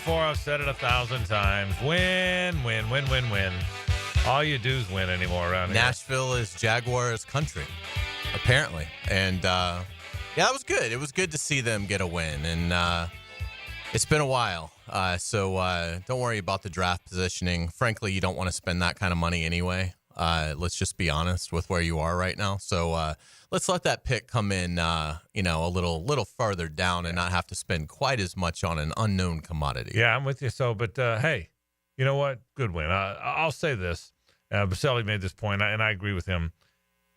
before. I've said it 1,000 times. Win, win, win, win, win. All you do is win anymore around here. Nashville is Jaguars country, apparently. And, yeah, that was good. It was good to see them get a win. And it's been a while. So don't worry about the draft positioning. Frankly, you don't want to spend that kind of money anyway. Let's just be honest with where you are right now. So let's let that pick come in, a little farther down and not have to spend quite as much on an unknown commodity. Yeah, I'm with you. So, but hey, you know what? Good win. I'll say this. Baselli made this point, and I agree with him.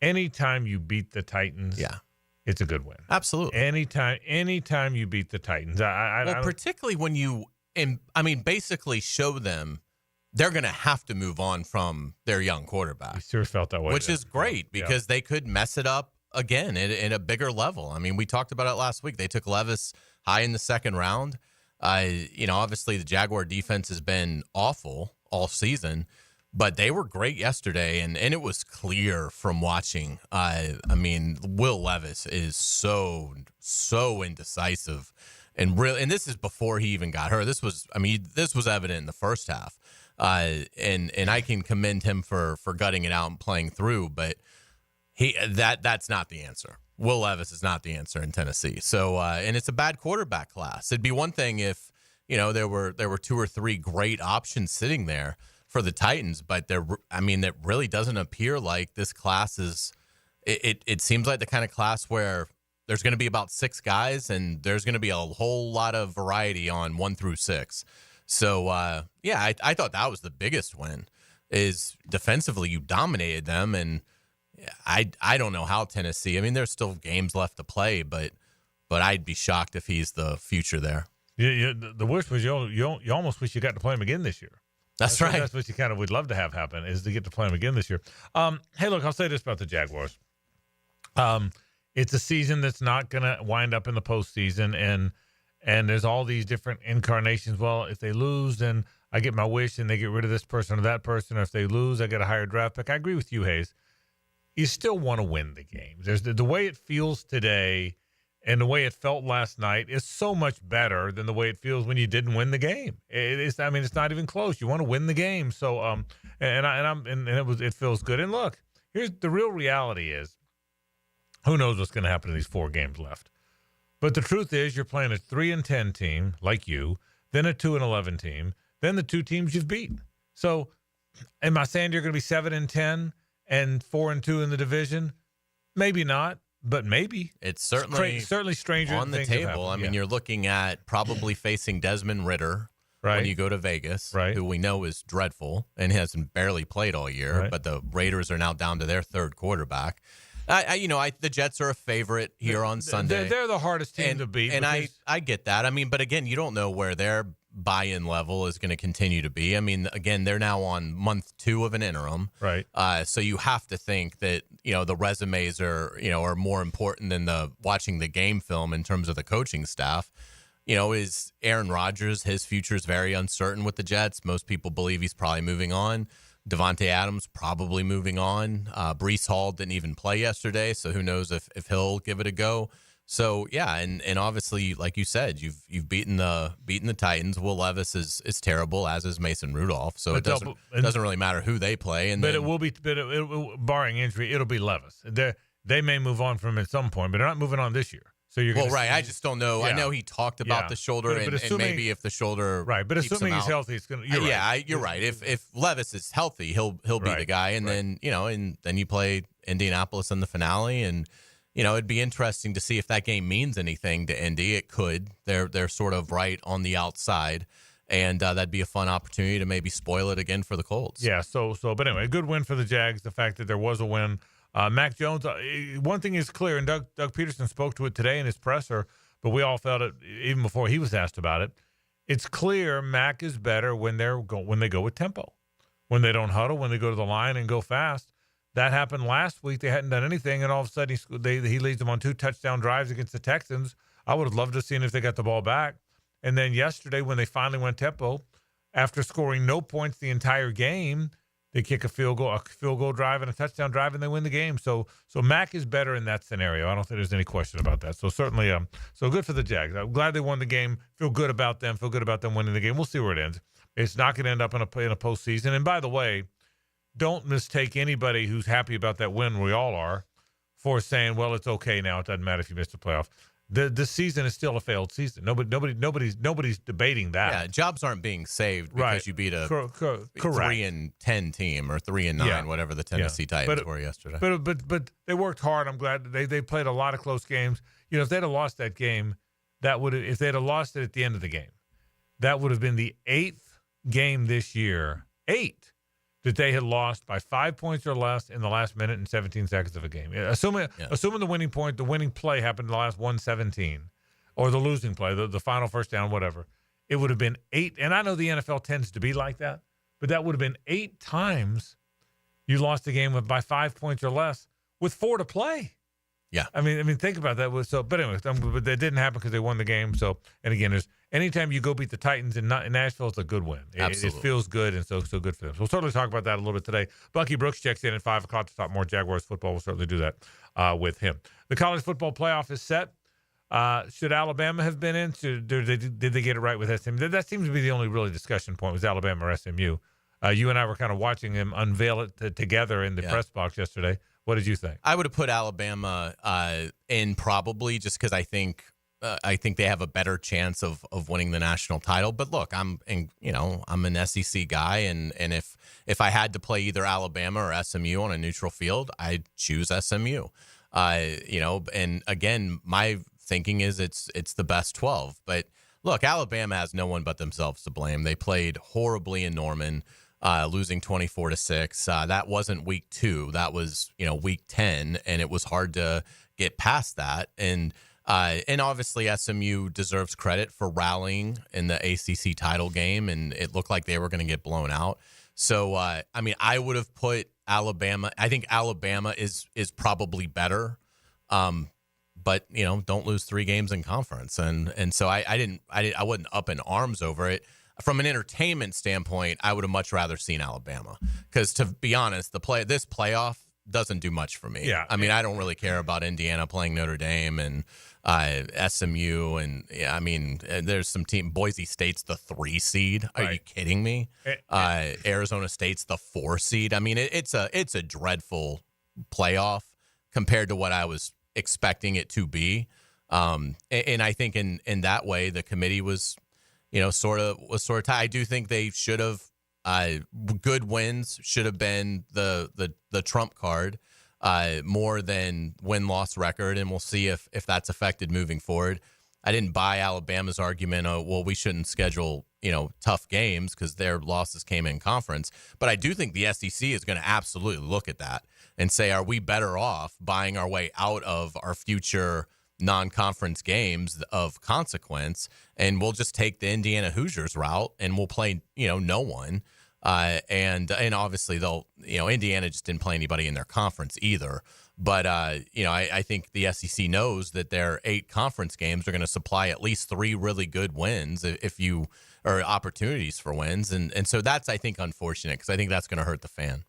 Anytime you beat the Titans, yeah, it's a good win. Absolutely. Anytime you beat the Titans, particularly when you, basically show them they're going to have to move on from their young quarterback. I sure felt that way. Which is great because they could mess it up again in a bigger level. I mean, we talked about it last week. They took Levis high in the second round. Obviously the Jaguar defense has been awful all season, but they were great yesterday, and it was clear from watching. Will Levis is so indecisive, and this is before he even got hurt. This was evident in the first half, and I can commend him for gutting it out and playing through, but that's not the answer. Will Levis is not the answer in Tennessee. So, and it's a bad quarterback class. It'd be one thing if there were two or three great options sitting there for the Titans, but that really doesn't appear like this class is. It seems like the kind of class where there's going to be about 6 guys, and there's going to be a whole lot of variety on 1 through 6. So I thought that was the biggest win. Is defensively you dominated them, and I don't know how Tennessee. There's still games left to play, but I'd be shocked if he's the future there. Yeah. The worst was you almost wish you got to play him again this year. That's right. That's what you kind of would love to have happen, is to get to play him again this year. Hey, look, I'll say this about the Jaguars. It's a season that's not going to wind up in the postseason, and there's all these different incarnations. Well, if they lose, then I get my wish, and they get rid of this person or that person. Or if they lose, I get a higher draft pick. I agree with you, Hays. You still want to win the game. There's the way it feels today and the way it felt last night is so much better than the way it feels when you didn't win the game. It's not even close. You want to win the game. So, it feels good. And look, here's the real reality is, who knows what's going to happen in these 4 games left. But the truth is, you're playing a 3-10 team like you, then a 2-11 team, then the 2 teams you've beaten. So, am I saying you're going to be 7-10 and 4-2 in the division? Maybe not, but maybe. It's certainly stranger on the table. You're looking at probably facing Desmond Ridder when you go to Vegas, who we know is dreadful and hasn't barely played all year. But the Raiders are now down to their 3rd quarterback. The Jets are a favorite here on Sunday. They're the hardest team to beat. And I get that. But again, you don't know where their buy-in level is going to continue to be. Again, they're now on month 2 of an interim. Right. So you have to think that, the resumes are more important than watching the game film in terms of the coaching staff. Is Aaron Rodgers, his future is very uncertain with the Jets. Most people believe he's probably moving on. Devontae Adams probably moving on. Breece Hall didn't even play yesterday, so who knows if he'll give it a go. So yeah, and obviously, like you said, you've beaten the Titans. Will Levis is terrible, as is Mason Rudolph. So it doesn't really matter who they play. It will be, barring injury, it'll be Levis. They may move on from him at some point, but they're not moving on this year. So you're I just don't know. Yeah. I know he talked about the shoulder, and maybe if the shoulder but assuming he's healthy, it's gonna. You're right. If Levis is healthy, he'll be the guy, and then then you play Indianapolis in the finale, and it'd be interesting to see if that game means anything to Indy. It could. They're sort of right on the outside, and that'd be a fun opportunity to maybe spoil it again for the Colts. Yeah. But anyway, a good win for the Jags. The fact that there was a win. Mac Jones, one thing is clear, and Doug Peterson spoke to it today in his presser, but we all felt it even before he was asked about it. It's clear Mac is better when they go with tempo, when they don't huddle, when they go to the line and go fast. That happened last week. They hadn't done anything, and all of a sudden he leads them on 2 touchdown drives against the Texans. I would have loved to have seen if they got the ball back. And then yesterday when they finally went tempo, after scoring no points the entire game, They kick a field goal drive and a touchdown drive, and they win the game. So Mac is better in that scenario. I don't think there's any question about that. So certainly, so good for the Jags. I'm glad they won the game. Feel good about them. Feel good about them winning the game. We'll see where it ends. It's not going to end up in a postseason. And by the way, don't mistake anybody who's happy about that win. We all are, for saying, well, it's okay now. It doesn't matter if you missed the playoff. The season is still a failed season. Nobody's debating that. Yeah, jobs aren't being saved because you beat a correct 3-10 team or 3-9, whatever the Tennessee Titans were yesterday. But they worked hard. I'm glad they played a lot of close games. If they'd have lost that game, if they'd have lost it at the end of the game, that would have been the 8th game this year, 8, that they had lost by 5 points or less in the last minute and 17 seconds of a game. Assuming the winning play happened in the last 1:17, or the losing play, the final first down, whatever, it would have been 8. And I know the NFL tends to be like that, but that would have been 8 times you lost the game by 5 points or less with 4 to play. Yeah, I mean, think about that. But anyway, but that didn't happen because they won the game. So, and again, anytime you go beat the Titans in Nashville, it's a good win. It feels good, and so good for them. So we'll certainly talk about that a little bit today. Bucky Brooks checks in at 5 o'clock to talk more Jaguars football. We'll certainly do that with him. The college football playoff is set. Should Alabama have been in? Did they get it right with SMU? That seems to be the only really discussion point, was Alabama or SMU. You and I were kind of watching them unveil it together in the press box yesterday. What did you think? I would have put Alabama in probably, just because I think they have a better chance of winning the national title. But look, I'm an SEC guy, and if I had to play either Alabama or SMU on a neutral field, I'd choose SMU. And again, my thinking is it's the best 12. But look, Alabama has no one but themselves to blame. They played horribly in Norman, losing 24-6. That wasn't week 2. That was, week 10, and it was hard to get past that. And obviously SMU deserves credit for rallying in the ACC title game, and it looked like they were going to get blown out. So, I would have put Alabama. I think Alabama is probably better, but don't lose 3 games in conference, and so I wasn't up in arms over it. From an entertainment standpoint, I would have much rather seen Alabama, because, to be honest, this playoff doesn't do much for me. Yeah, I don't really care about Indiana playing Notre Dame and SMU, and there's some team. Boise State's the 3 seed. Are you kidding me? Arizona State's the 4 seed. It's a dreadful playoff compared to what I was expecting it to be. And I think in that way, the committee was, sort of tied. I do think they should have, good wins should have been the trump card, more than win-loss record, and we'll see if that's affected moving forward. I didn't buy Alabama's argument of, well, we shouldn't schedule, tough games because their losses came in conference. But I do think the SEC is going to absolutely look at that and say, are we better off buying our way out of our future non-conference games of consequence, and we'll just take the Indiana Hoosiers route and we'll play, no one. And obviously they'll, Indiana just didn't play anybody in their conference either. But, I think the SEC knows that their 8 conference games are going to supply at least 3 really good wins or opportunities for wins. And so that's, I think, unfortunate, because I think that's going to hurt the fan.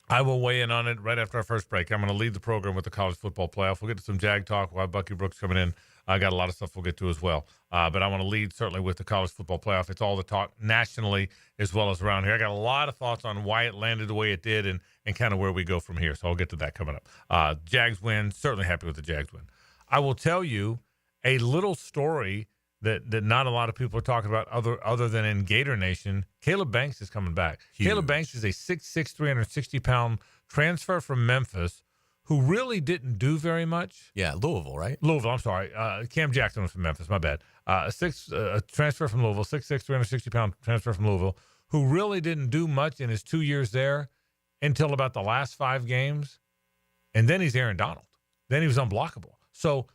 I will weigh in on it right after our first break. I'm going to lead the program with the college football playoff. We'll get to some Jag talk. We'll have Bucky Brooks coming in. I got a lot of stuff we'll get to as well. But I want to lead certainly with the college football playoff. It's all the talk nationally as well as around here. I got a lot of thoughts on why it landed the way it did and kind of where we go from here. So I'll get to that coming up. Jags win. Certainly happy with the Jags win. I will tell you a little story that not a lot of people are talking about other than in Gator Nation. Caleb Banks is coming back. Huge. Caleb Banks is a 6'6", 360-pound transfer from Memphis who really didn't do very much. Yeah, Louisville, right? Louisville, I'm sorry. Cam Jackson was from Memphis, my bad. A transfer from Louisville, 6'6", 360-pound transfer from Louisville, who really didn't do much in his 2 years there until about the last 5 games. And then he's Aaron Donald. Then he was unblockable. So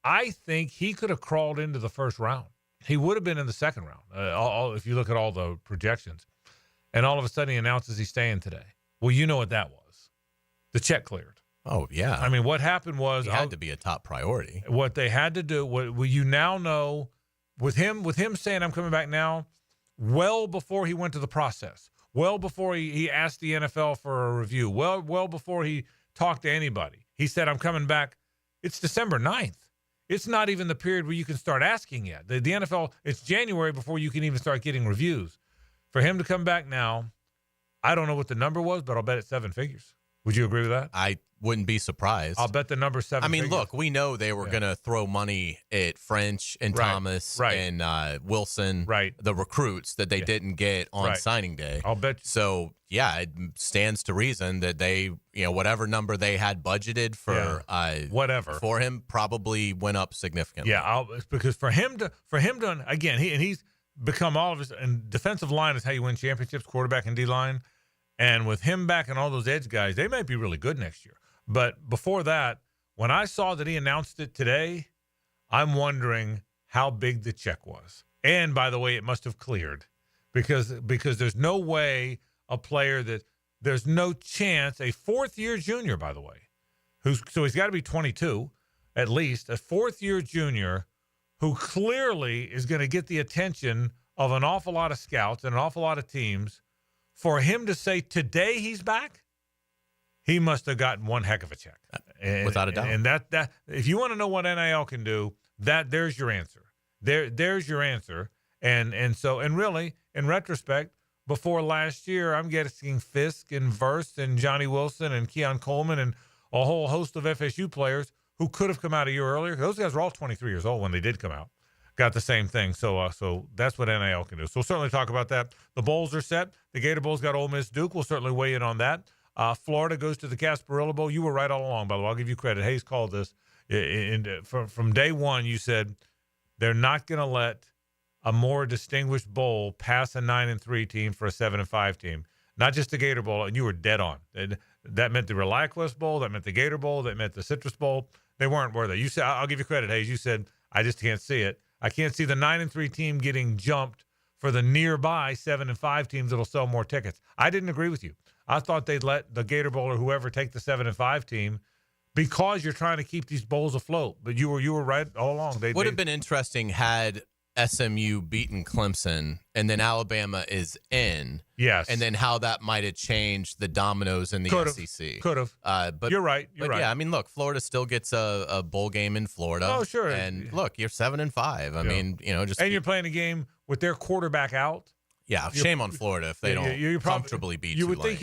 I think he could have crawled into the first round. He would have been in the second round, if you look at all the projections. And all of a sudden he announces he's staying today. Well, you know what that was. The check cleared. Oh, yeah. What happened was he had to be a top priority. What they had to do, what you now know, with him saying I'm coming back now, well before he went to the process, well before he asked the NFL for a review, well before he talked to anybody. He said, I'm coming back. It's December 9th. It's not even the period where you can start asking yet. The NFL, it's January before you can even start getting reviews. For him to come back now, I don't know what the number was, but I'll bet it's 7 figures. Would you agree with that? I wouldn't be surprised. I'll bet the number 7 I mean, figures. look, we know they were going to throw money at French and Thomas and Wilson, the recruits that they didn't get on signing day. I'll bet you. So, yeah, it stands to reason that they, whatever number they had budgeted for for him probably went up significantly. Yeah, because for him to again, he's become all of his, and defensive line is how you win championships, quarterback and D-line. And with him back and all those edge guys, they might be really good next year. But before that, when I saw that he announced it today, I'm wondering how big the check was. And by the way, it must have cleared because there's no way a player there's no chance, a fourth-year junior, by the way, so he's got to be 22 at least, a fourth-year junior who clearly is going to get the attention of an awful lot of scouts and an awful lot of teams. For him to say today he's back, he must have gotten one heck of a check. Without a doubt. And that if you want to know what NIL can do, there's your answer. There's your answer. And really, in retrospect, before last year, I'm guessing Fisk and Verst and Johnny Wilson and Keon Coleman and a whole host of FSU players who could have come out a year earlier. Those guys were all 23 years old when they did come out. Got the same thing. So that's what NIL can do. So we'll certainly talk about that. The bowls are set. The Gator Bowl's got Ole Miss Duke. We'll certainly weigh in on that. Florida goes to the Gasparilla Bowl. You were right all along, by the way. I'll give you credit. Hays called this. From day one, you said they're not going to let a more distinguished bowl pass a 9-3 team for a 7-5 team. Not just the Gator Bowl, and you were dead on. That meant the ReliaQuest Bowl. That meant the Gator Bowl. That meant the Citrus Bowl. They weren't, were they? You said, I'll give you credit, Hays. You said, I just can't see it. I can't see the 9-3 team getting jumped for the nearby 7-5 teams that'll sell more tickets. I didn't agree with you. I thought they'd let the Gator Bowl or whoever take the 7-5 team because you're trying to keep these bowls afloat. But you were right all along. Would have been interesting had SMU beaten Clemson and then Alabama is in. Yes. And then how that might have changed the dominoes in the SEC. Could have. But you're right. You're right. Yeah, I mean, look, Florida still gets a bowl game in Florida. Oh, sure. And look, you're 7-5. I mean, you're playing a game with their quarterback out. Yeah, shame on Florida if they don't comfortably beat Tulane. You would think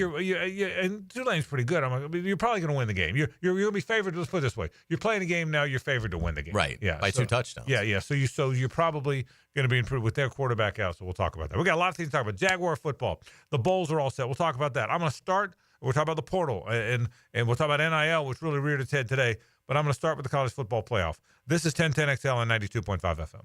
and Tulane's pretty good. You're probably going to win the game. You're going to be favored. Let's put it this way: you're playing a game now. You're favored to win the game. Right. Yeah. By 2 touchdowns. Yeah. So you're probably going to be improved with their quarterback out. So we'll talk about that. We got a lot of things to talk about. Jaguar football. The bowls are all set. We'll talk about that. I'm going to start. We'll talk about the portal and we'll talk about NIL, which really reared its head today. But I'm going to start with the college football playoff. This is 1010XL on 92.5 FM.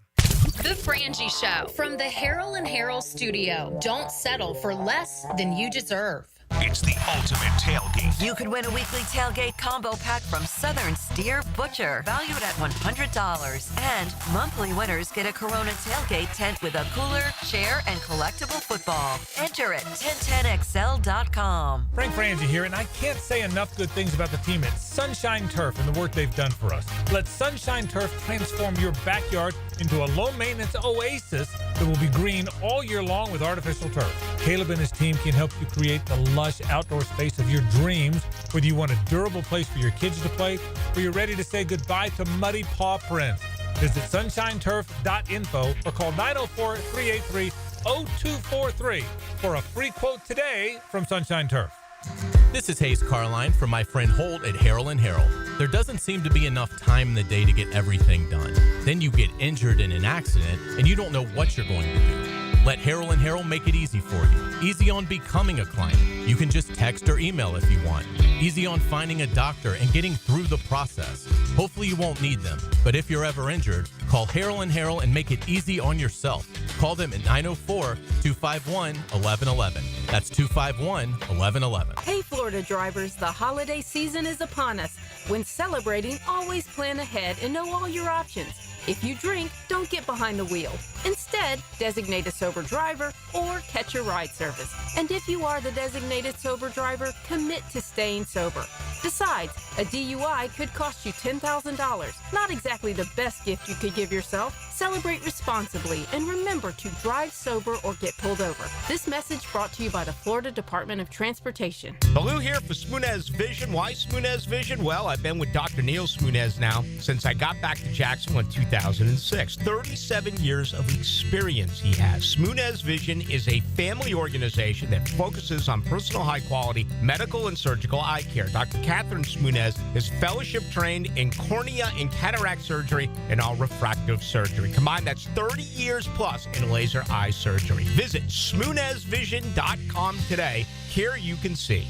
The Frangie Show from the Harold and Harold studio. Don't settle for less than you deserve. It's the ultimate tailgate. You could win a weekly tailgate combo pack from Southern Steer Butcher, valued at $100. And monthly winners get a Corona tailgate tent with a cooler, chair, and collectible football. Enter at 1010XL.com. Frank Frangie here, and I can't say enough good things about the team at Sunshine Turf and the work they've done for us. Let Sunshine Turf transform your backyard into a low-maintenance oasis that will be green all year long with artificial turf. Caleb and his team can help you create the lush outdoor space of your dreams, whether you want a durable place for your kids to play or you're ready to say goodbye to muddy paw prints. Visit sunshineturf.info or call 904-383-0243 for a free quote today from Sunshine Turf. This is Hays Carlyon from my friend Holt at Harold & Harold. There doesn't seem to be enough time in the day to get everything done. Then you get injured in an accident and you don't know what you're going to do. Let Harold & Harold make it easy for you. Easy on becoming a client. You can just text or email if you want. Easy on finding a doctor and getting through the process. Hopefully you won't need them, but if you're ever injured, call Harold & Harold and make it easy on yourself. Call them at 904-251-1111. That's 251-1111. Hey, Florida drivers, the holiday season is upon us. When celebrating, always plan ahead and know all your options. If you drink, don't get behind the wheel. Instead, designate a sober driver or catch a ride service. And if you are the designated sober driver, commit to staying sober. Besides, a DUI could cost you $10,000. Not exactly the best gift you could give yourself. Celebrate responsibly and remember to drive sober or get pulled over. This message brought to you by the Florida Department of Transportation. Baloo here for Smoonez Vision. Why Smoonez Vision? Well, I've been with Dr. Neil Smoonez now since I got back to Jacksonville in 2006. 37 years of experience he has. Smoonez Vision is a family organization that focuses on personal high-quality medical and surgical eye care. Dr. Catherine Smoonez is fellowship trained in cornea and cataract surgery and all refractive surgery. Combined, that's 30 years plus in laser eye surgery. Visit SmoonezVision.com today. Here you can see.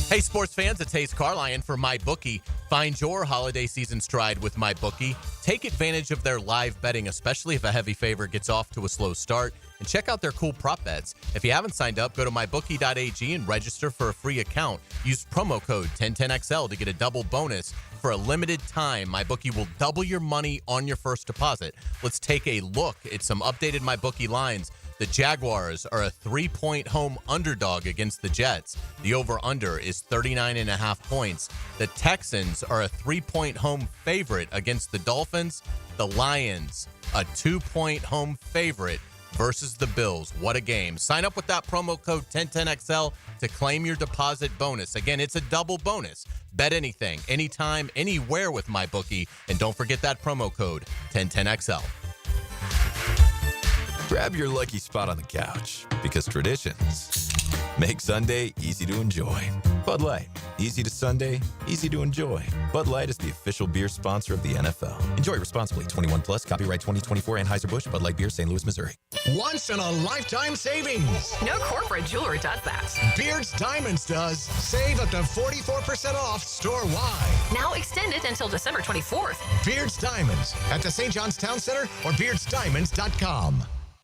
Hey, sports fans, it's Hays Carlyon for MyBookie. Find your holiday season stride with MyBookie. Take advantage of their live betting, especially if a heavy favorite gets off to a slow start. And check out their cool prop bets. If you haven't signed up, go to mybookie.ag and register for a free account. Use promo code 1010XL to get a double bonus. For a limited time, MyBookie will double your money on your first deposit. Let's take a look at some updated MyBookie lines. The Jaguars are a 3-point home underdog against the Jets. The over-under is 39.5 points. The Texans are a 3-point home favorite against the Dolphins. The Lions, a 2-point home favorite versus the Bills. What a game. Sign up with that promo code 1010XL to claim your deposit bonus. Again, it's a double bonus. Bet anything, anytime, anywhere with MyBookie. And don't forget that promo code 1010XL. Grab your lucky spot on the couch, because traditions make Sunday easy to enjoy. Bud Light, easy to Sunday, easy to enjoy. Bud Light is the official beer sponsor of the NFL. Enjoy responsibly. 21 plus. Copyright 2024. Anheuser-Busch. Bud Light Beer, St. Louis, Missouri. Once in a lifetime savings. No corporate jewelry does that. Beard's Diamonds does. Save up to 44% off store-wide. Now extended until December 24th. Beard's Diamonds at the St. John's Town Center or beardsdiamonds.com.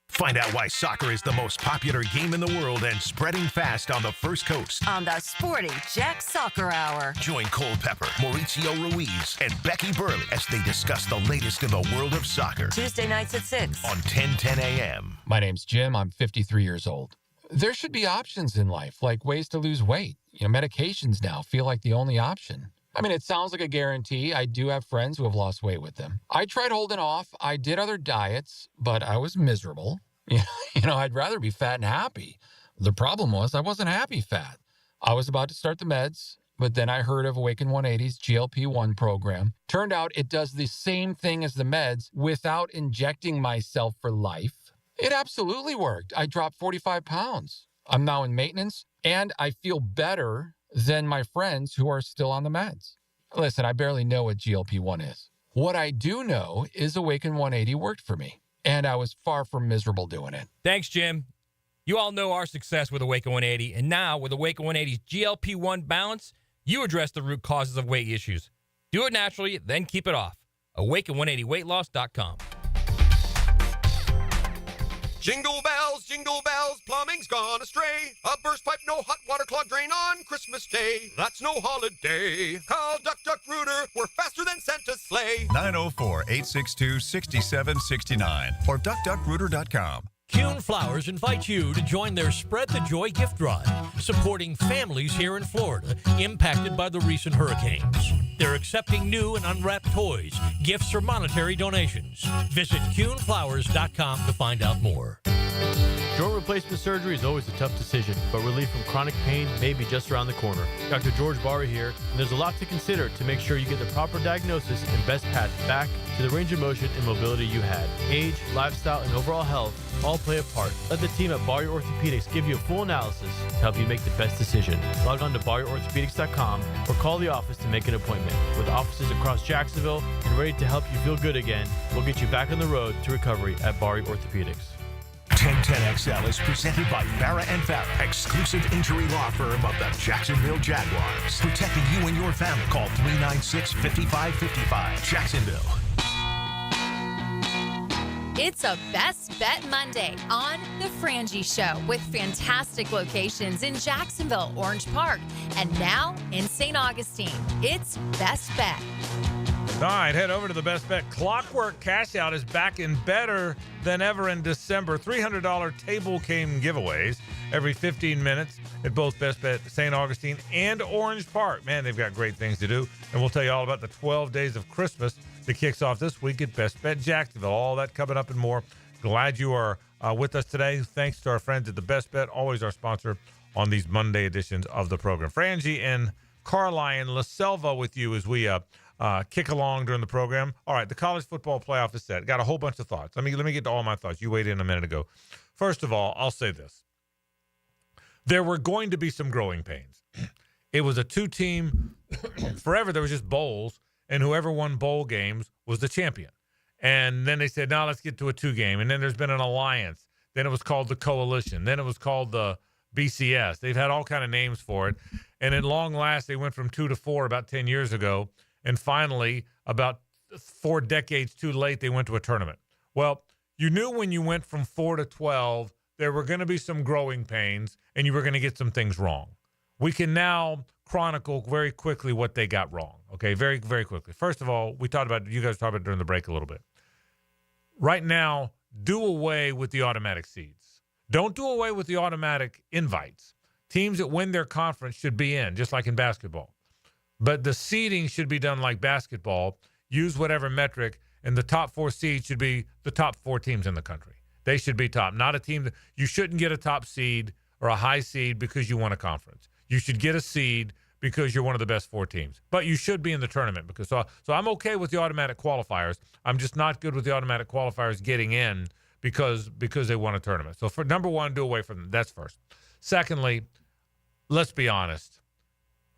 Find out why soccer is the most popular game in the world and spreading fast on the First Coast. On the Sporty Jack Soccer Hour. Join Cole Pepper, Mauricio Ruiz, and Becky Burley as they discuss the latest in the world of soccer. Tuesday nights at 6 on 1010 a.m. My name's Jim. I'm 53 years old. There should be options in life, like ways to lose weight. Medications now feel like the only option. I mean, it sounds like a guarantee. I do have friends who have lost weight with them. I tried holding off. I did other diets, but I was miserable. I'd rather be fat and happy. The problem was I wasn't happy fat. I was about to start the meds, but then I heard of Awaken 180's GLP-1 program. Turned out it does the same thing as the meds without injecting myself for life. It absolutely worked. I dropped 45 pounds. I'm now in maintenance, and I feel better than my friends who are still on the meds. Listen, I barely know what GLP-1 is. What I do know is Awaken 180 worked for me, and I was far from miserable doing it. Thanks, Jim. You all know our success with Awaken 180, and now with Awaken 180's GLP-1 balance, you address the root causes of weight issues. Do it naturally, then keep it off. Awaken180weightloss.com. Jingle bells, plumbing's gone astray. A burst pipe, no hot water clogged drain on Christmas Day. That's no holiday. Call Duck Duck Rooter. We're faster than Santa's sleigh. 904-862-6769 or duckduckrooter.com. Kuhn Flowers invites you to join their Spread the Joy gift drive, supporting families here in Florida impacted by the recent hurricanes. They're accepting new and unwrapped toys, gifts, or monetary donations. Visit KuhnFlowers.com to find out more. Joint replacement surgery is always a tough decision, but relief from chronic pain may be just around the corner. Dr. George Barra here, and there's a lot to consider to make sure you get the proper diagnosis and best path back to the range of motion and mobility you had. Age, lifestyle, and overall health all play a part. Let the team at Barra Orthopedics give you a full analysis to help you make the best decision. Log on to BarriorOrthopedics.com or call the office to make an appointment. With offices across Jacksonville and ready to help you feel good again, we'll get you back on the road to recovery at Barra Orthopedics. 1010XL is presented by Farah & Farah, exclusive injury law firm of the Jacksonville Jaguars. Protecting you and your family. Call 396-5555. Jacksonville. It's a Best Bet Monday on The Frangie Show with fantastic locations in Jacksonville, Orange Park, and now in St. Augustine. It's Best Bet. All right, head over to the Best Bet. Clockwork Cash Out is back and better than ever in December. $300 table game giveaways every 15 minutes at both Best Bet St. Augustine and Orange Park. Man, they've got great things to do. And we'll tell you all about the 12 days of Christmas that kicks off this week at Best Bet Jacksonville. All that coming up and more. Glad you are with us today. Thanks to our friends at the Best Bet, always our sponsor on these Monday editions of the program. Frangie and Carlyon, La Selva with you as we kick along during the program. All right, the college football playoff is set. Got a whole bunch of thoughts. Let me get to all my thoughts. You weighed in a minute ago. First of all, I'll say this. There were going to be some growing pains. It was a two-team, forever there was just bowls, and whoever won bowl games was the champion. And then they said, now let's get to a two-game. And then there's been an alliance. Then it was called the coalition. Then it was called the BCS. They've had all kind of names for it. And at long last, they went from 2 to 4 about 10 years ago. And finally, about 4 decades too late, they went to a tournament. Well, you knew when you went from 4 to 12, there were going to be some growing pains, and you were going to get some things wrong. We can now chronicle very quickly what they got wrong, okay? Very, very quickly. First of all, you guys talked about it during the break a little bit. Right now, do away with the automatic seeds. Don't do away with the automatic invites. Teams that win their conference should be in, just like in basketball. But the seeding should be done like basketball. Use whatever metric, and the top 4 seeds should be the top 4 teams in the country. They should be top, not a team that you shouldn't get a top seed or a high seed because you won a conference. You should get a seed because you're one of the best 4 teams. But you should be in the tournament because so I'm okay with the automatic qualifiers. I'm just not good with the automatic qualifiers getting in because they won a tournament. So for number one, do away from them. That's first. Secondly, let's be honest.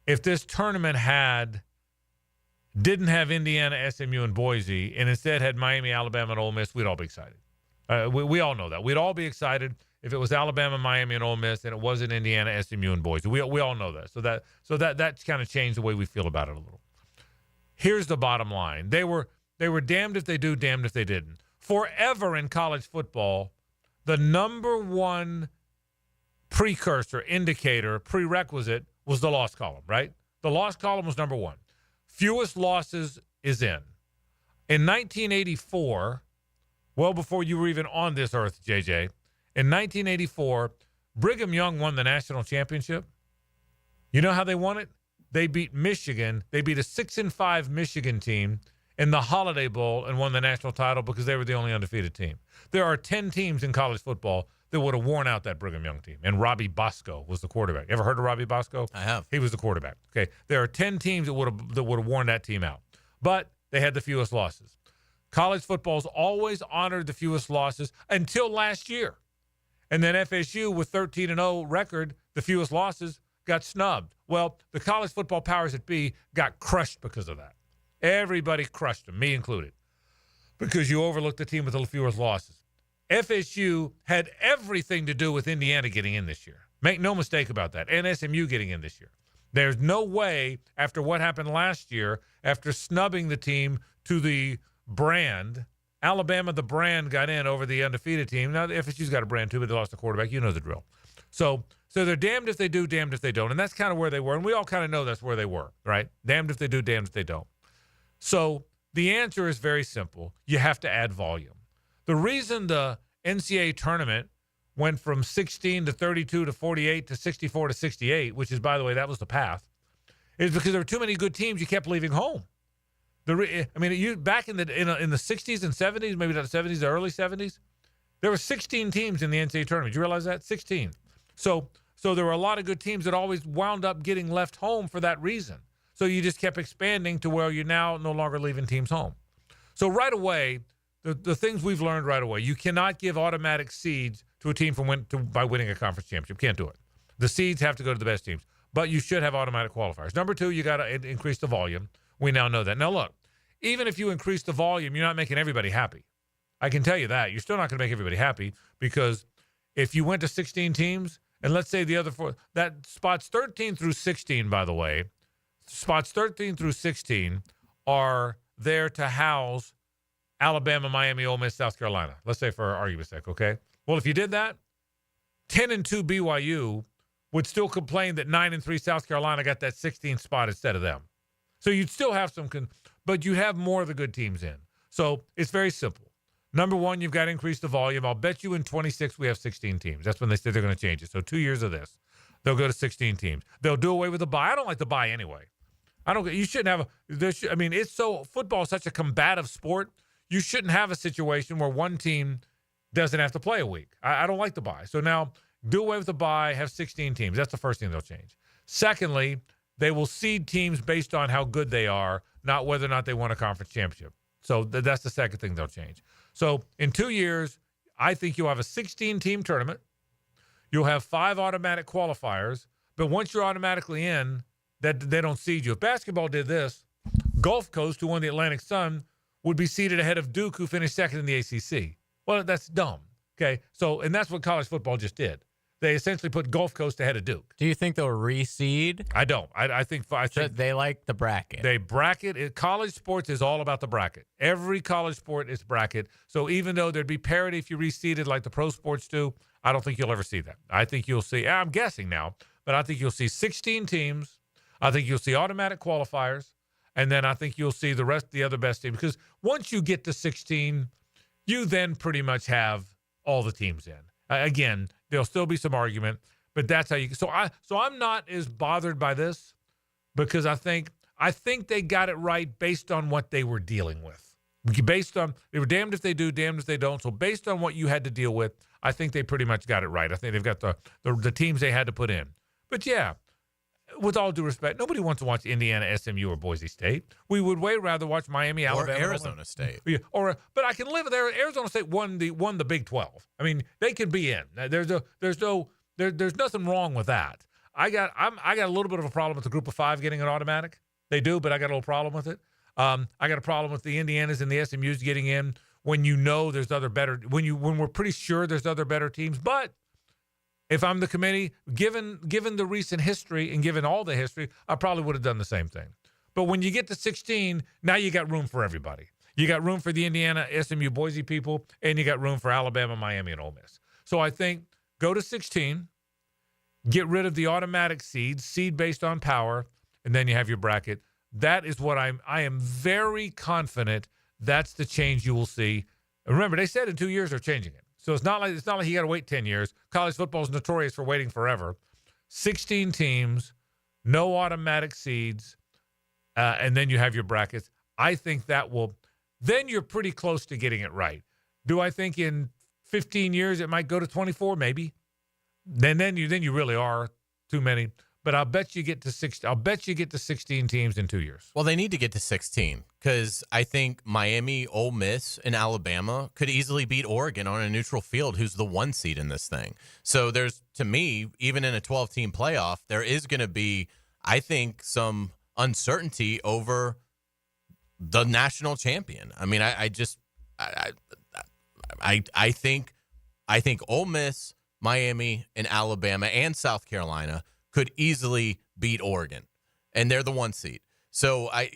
If this tournament didn't have Indiana, SMU, and Boise, and instead had Miami, Alabama, and Ole Miss, we'd all be excited. We all know that. We'd all be excited if it was Alabama, Miami, and Ole Miss, and it wasn't Indiana, SMU, and Boise. We all know that. So that kind of changed the way we feel about it a little. Here's the bottom line. They were damned if they do, damned if they didn't. Forever in college football, the number one prerequisite was the loss column, right? The loss column was number one. Fewest losses is in. In 1984, well before you were even on this earth, JJ, in 1984, Brigham Young won the national championship. You know how they won it? They beat Michigan. They beat a 6-5 Michigan team in the Holiday Bowl and won the national title because they were the only undefeated team. There are 10 teams in college football that would have worn out that Brigham Young team. And Robbie Bosco was the quarterback. Ever heard of Robbie Bosco? I have. He was the quarterback. Okay. There are 10 teams that would have worn that team out. But they had the fewest losses. College football's always honored the fewest losses until last year. And then FSU with 13-0 record, the fewest losses, got snubbed. Well, the college football powers that be got crushed because of that. Everybody crushed them, me included, because you overlooked the team with the fewest losses. FSU had everything to do with Indiana getting in this year. Make no mistake about that. And SMU getting in this year. There's no way, after what happened last year, after snubbing the team to the brand, Alabama, the brand, got in over the undefeated team. Now, the FSU's got a brand too, but they lost the quarterback. You know the drill. So they're damned if they do, damned if they don't. And that's kind of where they were. And we all kind of know that's where they were, right? Damned if they do, damned if they don't. So the answer is very simple. You have to add volume. The reason the NCAA tournament went from 16 to 32 to 48 to 64 to 68, which is, by the way, that was the path, is because there were too many good teams you kept leaving home. You back in the 60s and 70s, maybe not the 70s, the early 70s, there were 16 teams in the NCAA tournament. Do you realize that? 16. So there were a lot of good teams that always wound up getting left home for that reason. So you just kept expanding to where you're now no longer leaving teams home. So right away, the things we've learned right away, you cannot give automatic seeds to a team by winning a conference championship. Can't do it. The seeds have to go to the best teams. But you should have automatic qualifiers. Number two, you got to increase the volume. We now know that. Now, look, even if you increase the volume, you're not making everybody happy. I can tell you that. You're still not going to make everybody happy because if you went to 16 teams, and let's say the other 4, that spots 13 through 16, by the way, spots 13 through 16 are there to house Alabama, Miami, Ole Miss, South Carolina. Let's say for argument's sake, okay? Well, if you did that, 10-2 BYU would still complain that 9-3 South Carolina got that 16th spot instead of them. So you'd still have some, but you have more of the good teams in. So it's very simple. Number one, you've got to increase the volume. I'll bet you in 26 we have 16 teams. That's when they said they're going to change it. So 2 years of this, they'll go to 16 teams. They'll do away with the bye. I don't like the bye anyway. You shouldn't have football is such a combative sport. You shouldn't have a situation where one team doesn't have to play a week. I don't like the bye. So now do away with the bye, have 16 teams. That's the first thing they'll change. Secondly, they will seed teams based on how good they are, not whether or not they won a conference championship. So that's the second thing they'll change. So in 2 years, I think you'll have a 16-team tournament. You'll have 5 automatic qualifiers. But once you're automatically in, that they don't seed you. If basketball did this, Gulf Coast, who won the Atlantic Sun, would be seated ahead of Duke, who finished second in the ACC. Well, that's dumb. Okay, and that's what college football just did. They essentially put Gulf Coast ahead of Duke. Do you think they'll reseed? I don't. I think they like the bracket. They bracket it. College sports is all about the bracket. Every college sport is bracket. So even though there'd be parity if you reseeded like the pro sports do, I don't think you'll ever see that. I think you'll see, I'm guessing now, but I think you'll see 16 teams. I think you'll see automatic qualifiers. And then I think you'll see the rest of the other best teams. Because once you get to 16, you then pretty much have all the teams in. Again, there'll still be some argument, but that's how you. So I'm not as bothered by this because I think they got it right based on what they were dealing with. Based on they were damned if they do, damned if they don't. So based on what you had to deal with, I think they pretty much got it right. I think they've got the teams they had to put in. But yeah, with all due respect, nobody wants to watch Indiana, SMU, or Boise State. We would way rather watch Miami, Alabama, or Arizona State. Yeah, but I can live with Arizona State won the Big 12. I mean, they could be in. There's nothing wrong with that. I got a little bit of a problem with the Group of 5 getting an automatic. They do, but I got a little problem with it. I got a problem with the Indianas and the SMUs getting in when you know there's other better when we're pretty sure there's other better teams, but. If I'm the committee, given the recent history and given all the history, I probably would have done the same thing. But when you get to 16, now you got room for everybody. You got room for the Indiana, SMU, Boise people, and you got room for Alabama, Miami, and Ole Miss. So I think go to 16, get rid of the automatic seed based on power, and then you have your bracket. That is what I am very confident that's the change you will see. Remember, they said in 2 years they're changing it. So it's not like you got to wait 10 years. College football is notorious for waiting forever. 16 teams, no automatic seeds, and then you have your brackets. I think that will – then you're pretty close to getting it right. Do I think in 15 years it might go to 24? Maybe. Then you really are too many. But I'll bet you get to 16 teams in 2 years. Well, they need to get to 16 because I think Miami, Ole Miss, and Alabama could easily beat Oregon on a neutral field, who's the 1 seed in this thing. So there's, to me, even in a 12-team playoff, there is going to be, I think, some uncertainty over the national champion. I mean, I think Ole Miss, Miami, and Alabama, and South Carolina could easily beat Oregon, and they're the 1 seed. So I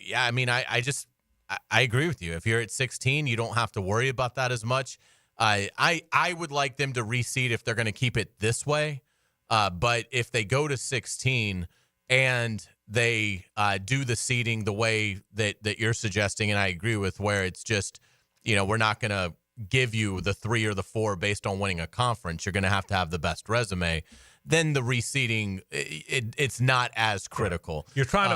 agree with you. If you're at 16, you don't have to worry about that as much. I would like them to reseed if they're going to keep it this way. But if they go to 16 and they do the seeding the way that you're suggesting, and I agree with, where it's just, we're not going to give you the 3 or the 4 based on winning a conference. You're going to have the best resume. Then the reseeding, it's not as critical. You'll try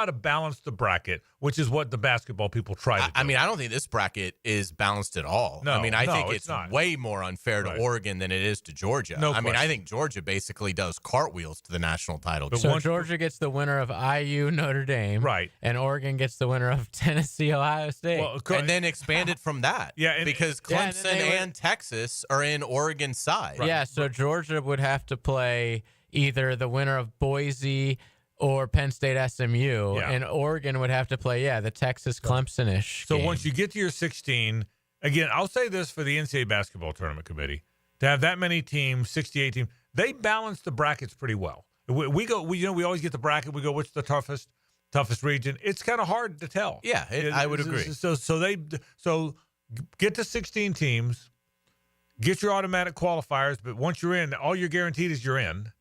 to balance the bracket, which is what the basketball people try to do. I mean, I don't think this bracket is balanced at all. No, I think it's not. Way more unfair to Oregon than it is to Georgia. I think Georgia basically does cartwheels to the national title. So Georgia gets the winner of IU, Notre Dame. Right. And Oregon gets the winner of Tennessee, Ohio State. Well, and then expanded from that. Yeah. Because Clemson and Texas are in Oregon's side. Right. Yeah, so Georgia would have to play either the winner of Boise or Penn State SMU, and Oregon would have to play, the Texas Clemson-ish So game. once you get to your 16, again, I'll say this for the NCAA basketball tournament committee, to have that many teams, 68 teams, they balance the brackets pretty well. We always get the bracket. We go, what's the toughest region? It's kind of hard to tell. Yeah, I would agree. So get to 16 teams. Get your automatic qualifiers, but once you're in, all you're guaranteed is you're in.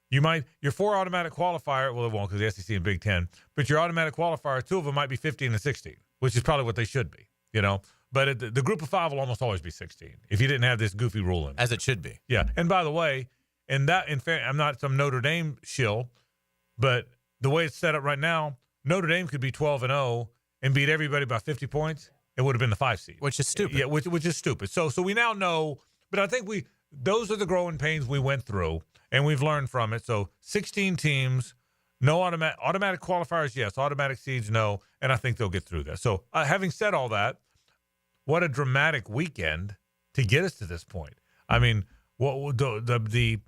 Your 4 automatic qualifier, well, it won't because the SEC and Big Ten, but your automatic qualifier, 2 of them might be 15 and 16. which is probably what they should be, But the group of 5 will almost always be 16 if you didn't have this goofy rule in it. As it should be. Yeah. And by the way, in fact, I'm not some Notre Dame shill, but the way it's set up right now, Notre Dame could be 12-0 and beat everybody by 50 points. It would have been the 5 seed, which is stupid. Yeah, which is stupid. So we now know, but I think those are the growing pains we went through, and we've learned from it. So 16 teams, no automatic qualifiers, yes. Automatic seeds, no. And I think they'll get through that. So having said all that, what a dramatic weekend to get us to this point. I mean, the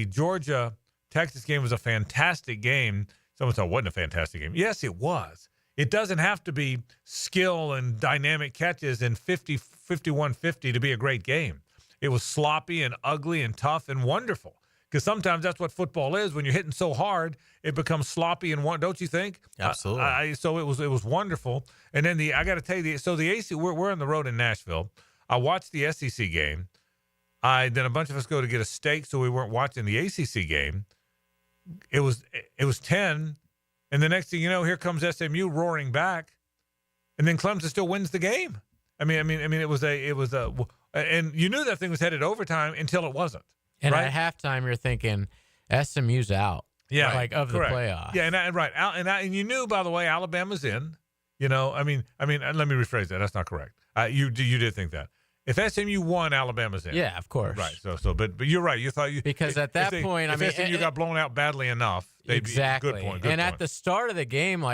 Georgia Texas game was a fantastic game. Someone said it wasn't a fantastic game. Yes, it was. It doesn't have to be skill and dynamic catches and 51-50 to be a great game. It was sloppy and ugly and tough and wonderful. Because sometimes that's what football is. When you're hitting so hard, it becomes sloppy and don't you think? Absolutely. So it was wonderful. And then I got to tell you, the AC, we're on the road in Nashville. I watched the SEC game. Then a bunch of us go to get a steak, so we weren't watching the ACC game. It was 10, and the next thing you know, here comes SMU roaring back, and then Clemson still wins the game. I mean, it was and you knew that thing was headed overtime until it wasn't. And right? at halftime, you're thinking SMU's out. Yeah, of correct. The playoff. Yeah, and you knew, by the way, Alabama's in. I mean, let me rephrase that. That's not correct. You did think that. If SMU won, Alabama's in. Yeah, of course. Right. But you're right. You thought because at that point, if SMU got blown out badly enough, they'd exactly. Be, good point. And at the start of the game,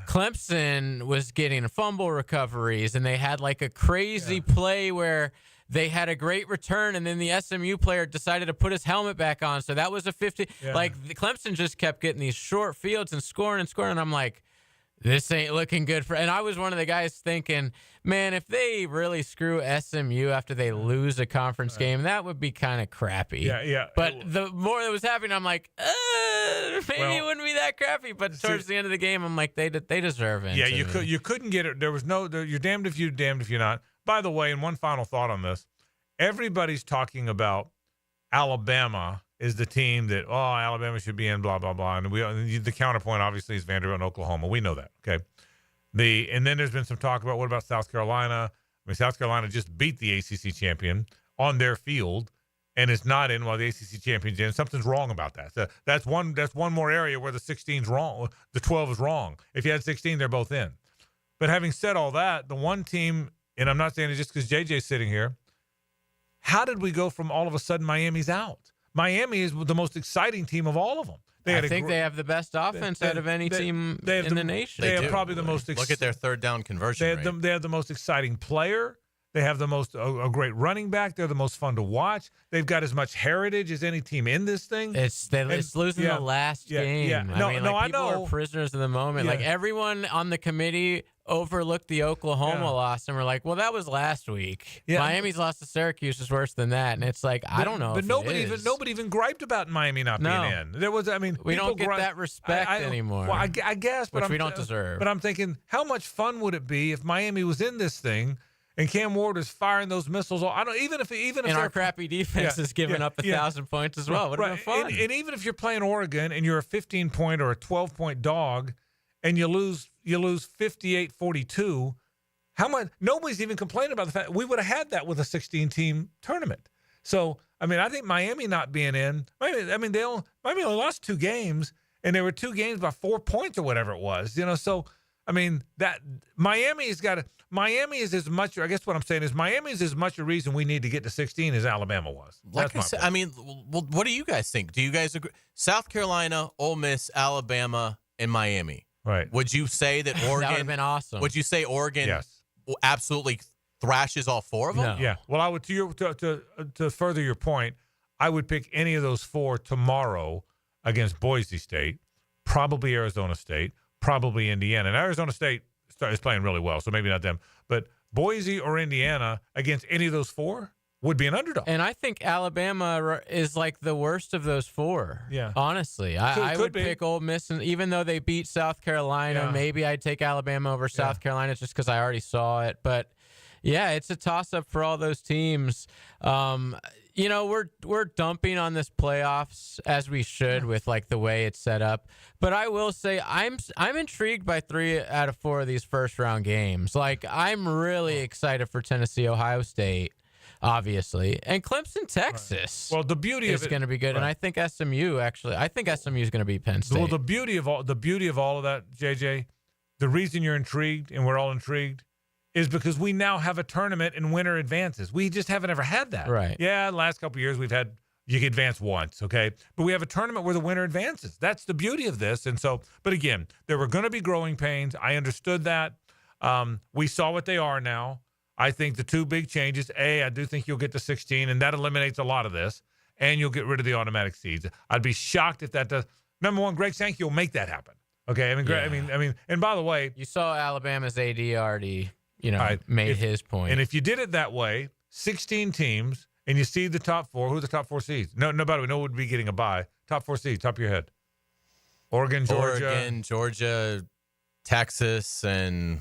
Clemson was getting fumble recoveries, and they had a crazy play where they had a great return, and then the SMU player decided to put his helmet back on. So that was a 50. Yeah. Clemson just kept getting these short fields and scoring. And I'm like, this ain't looking good for. And I was one of the guys thinking, man, if they really screw SMU after they lose a conference game, that would be kind of crappy. Yeah. But the more that was happening, I'm like, maybe it wouldn't be that crappy. But towards the end of the game, I'm like, they deserve it. Yeah, you couldn't get it. There was you're damned if you, damned if you're not. By the way, and one final thought on this, everybody's talking about Alabama is the team that, Alabama should be in, blah, blah, blah. And the counterpoint, obviously, is Vanderbilt and Oklahoma. We know that, okay? And then there's been some talk about what about South Carolina? I mean, South Carolina just beat the ACC champion on their field and is not in while the ACC champion's in. Something's wrong about that. So that's one more area where the 16's wrong. The 12 is wrong. If you had 16, they're both in. But having said all that, the one team, and I'm not saying it just because JJ's sitting here, how did we go from all of a sudden Miami's out? Miami is the most exciting team of all of them. I think they have the best offense out of any team in the nation. They have probably the most. Look at their third down conversion rate. They have the most exciting player. They have the most a great running back. They're the most fun to watch. They've got as much heritage as any team in this thing. It's losing the last game. Yeah. People are prisoners of the moment. Yeah. Everyone on the committee overlooked the Oklahoma loss and we're like, well, that was last week. Yeah. Miami's loss to Syracuse is worse than that, and it's like, I don't know. But nobody even griped about Miami not being in. There was, we don't get that respect anymore. Well, I guess, but we don't deserve. But I'm thinking, how much fun would it be if Miami was in this thing? And Cam Ward is firing those missiles. Even if our crappy defense is giving up 1,000 points as well. Would have been fun. And even if you're playing Oregon and you're a 15-point or a 12-point dog, and you lose 58-42, how much? Nobody's even complaining about the fact we would have had that with a 16-team tournament. So I think Miami not being in. Miami only lost 2 games, and there were 2 games by 4 points or whatever it was. So that Miami is as much. I guess what I'm saying is Miami is as much a reason we need to get to 16 as Alabama was. Like I said, what do you guys think? Do you guys agree? South Carolina, Ole Miss, Alabama, and Miami. Right. Would you say that Oregon? That would have been awesome. Would you say Oregon absolutely thrashes all 4 of them? No. Yeah. Well, I would to further your point, I would pick any of those 4 tomorrow against Boise State, probably Arizona State, probably Indiana. And Arizona State is playing really well, so maybe not them. But Boise or Indiana against any of those 4 would be an underdog. And I think Alabama is the worst of those 4. Yeah. Honestly, I would pick Ole Miss, and even though they beat South Carolina, maybe I'd take Alabama over South Carolina just because I already saw it. But yeah, it's a toss-up for all those teams. we're dumping on this playoffs as we should with like the way it's set up. But I will say I'm intrigued by 3 out of 4 of these first round games. Like I'm really excited for Tennessee, Ohio State, obviously, and Clemson, Texas. Well, the beauty is of it, going to be good, and I think SMU actually. I think SMU is going to beat Penn State. Well, the beauty of all of that, JJ, the reason you're intrigued and we're all intrigued is because we now have a tournament and winner advances. We just haven't ever had that. Right. Yeah, the last couple of years we've had you can advance once, okay? But we have a tournament where the winner advances. That's the beauty of this. And so, but again, there were going to be growing pains. I understood that. We saw what they are now. I think the 2 big changes, I do think you'll get to 16, and that eliminates a lot of this, and you'll get rid of the automatic seeds. I'd be shocked if that does. Number one, Greg Sankey will make that happen. Okay, I mean, and by the way, you saw Alabama's AD already, made his point. And if you did it that way, 16 teams, and you see the top 4, who are the top 4 seeds? No, by the way, no one would be getting a bye. Top 4 seeds, top of your head. Oregon, Georgia, Texas, and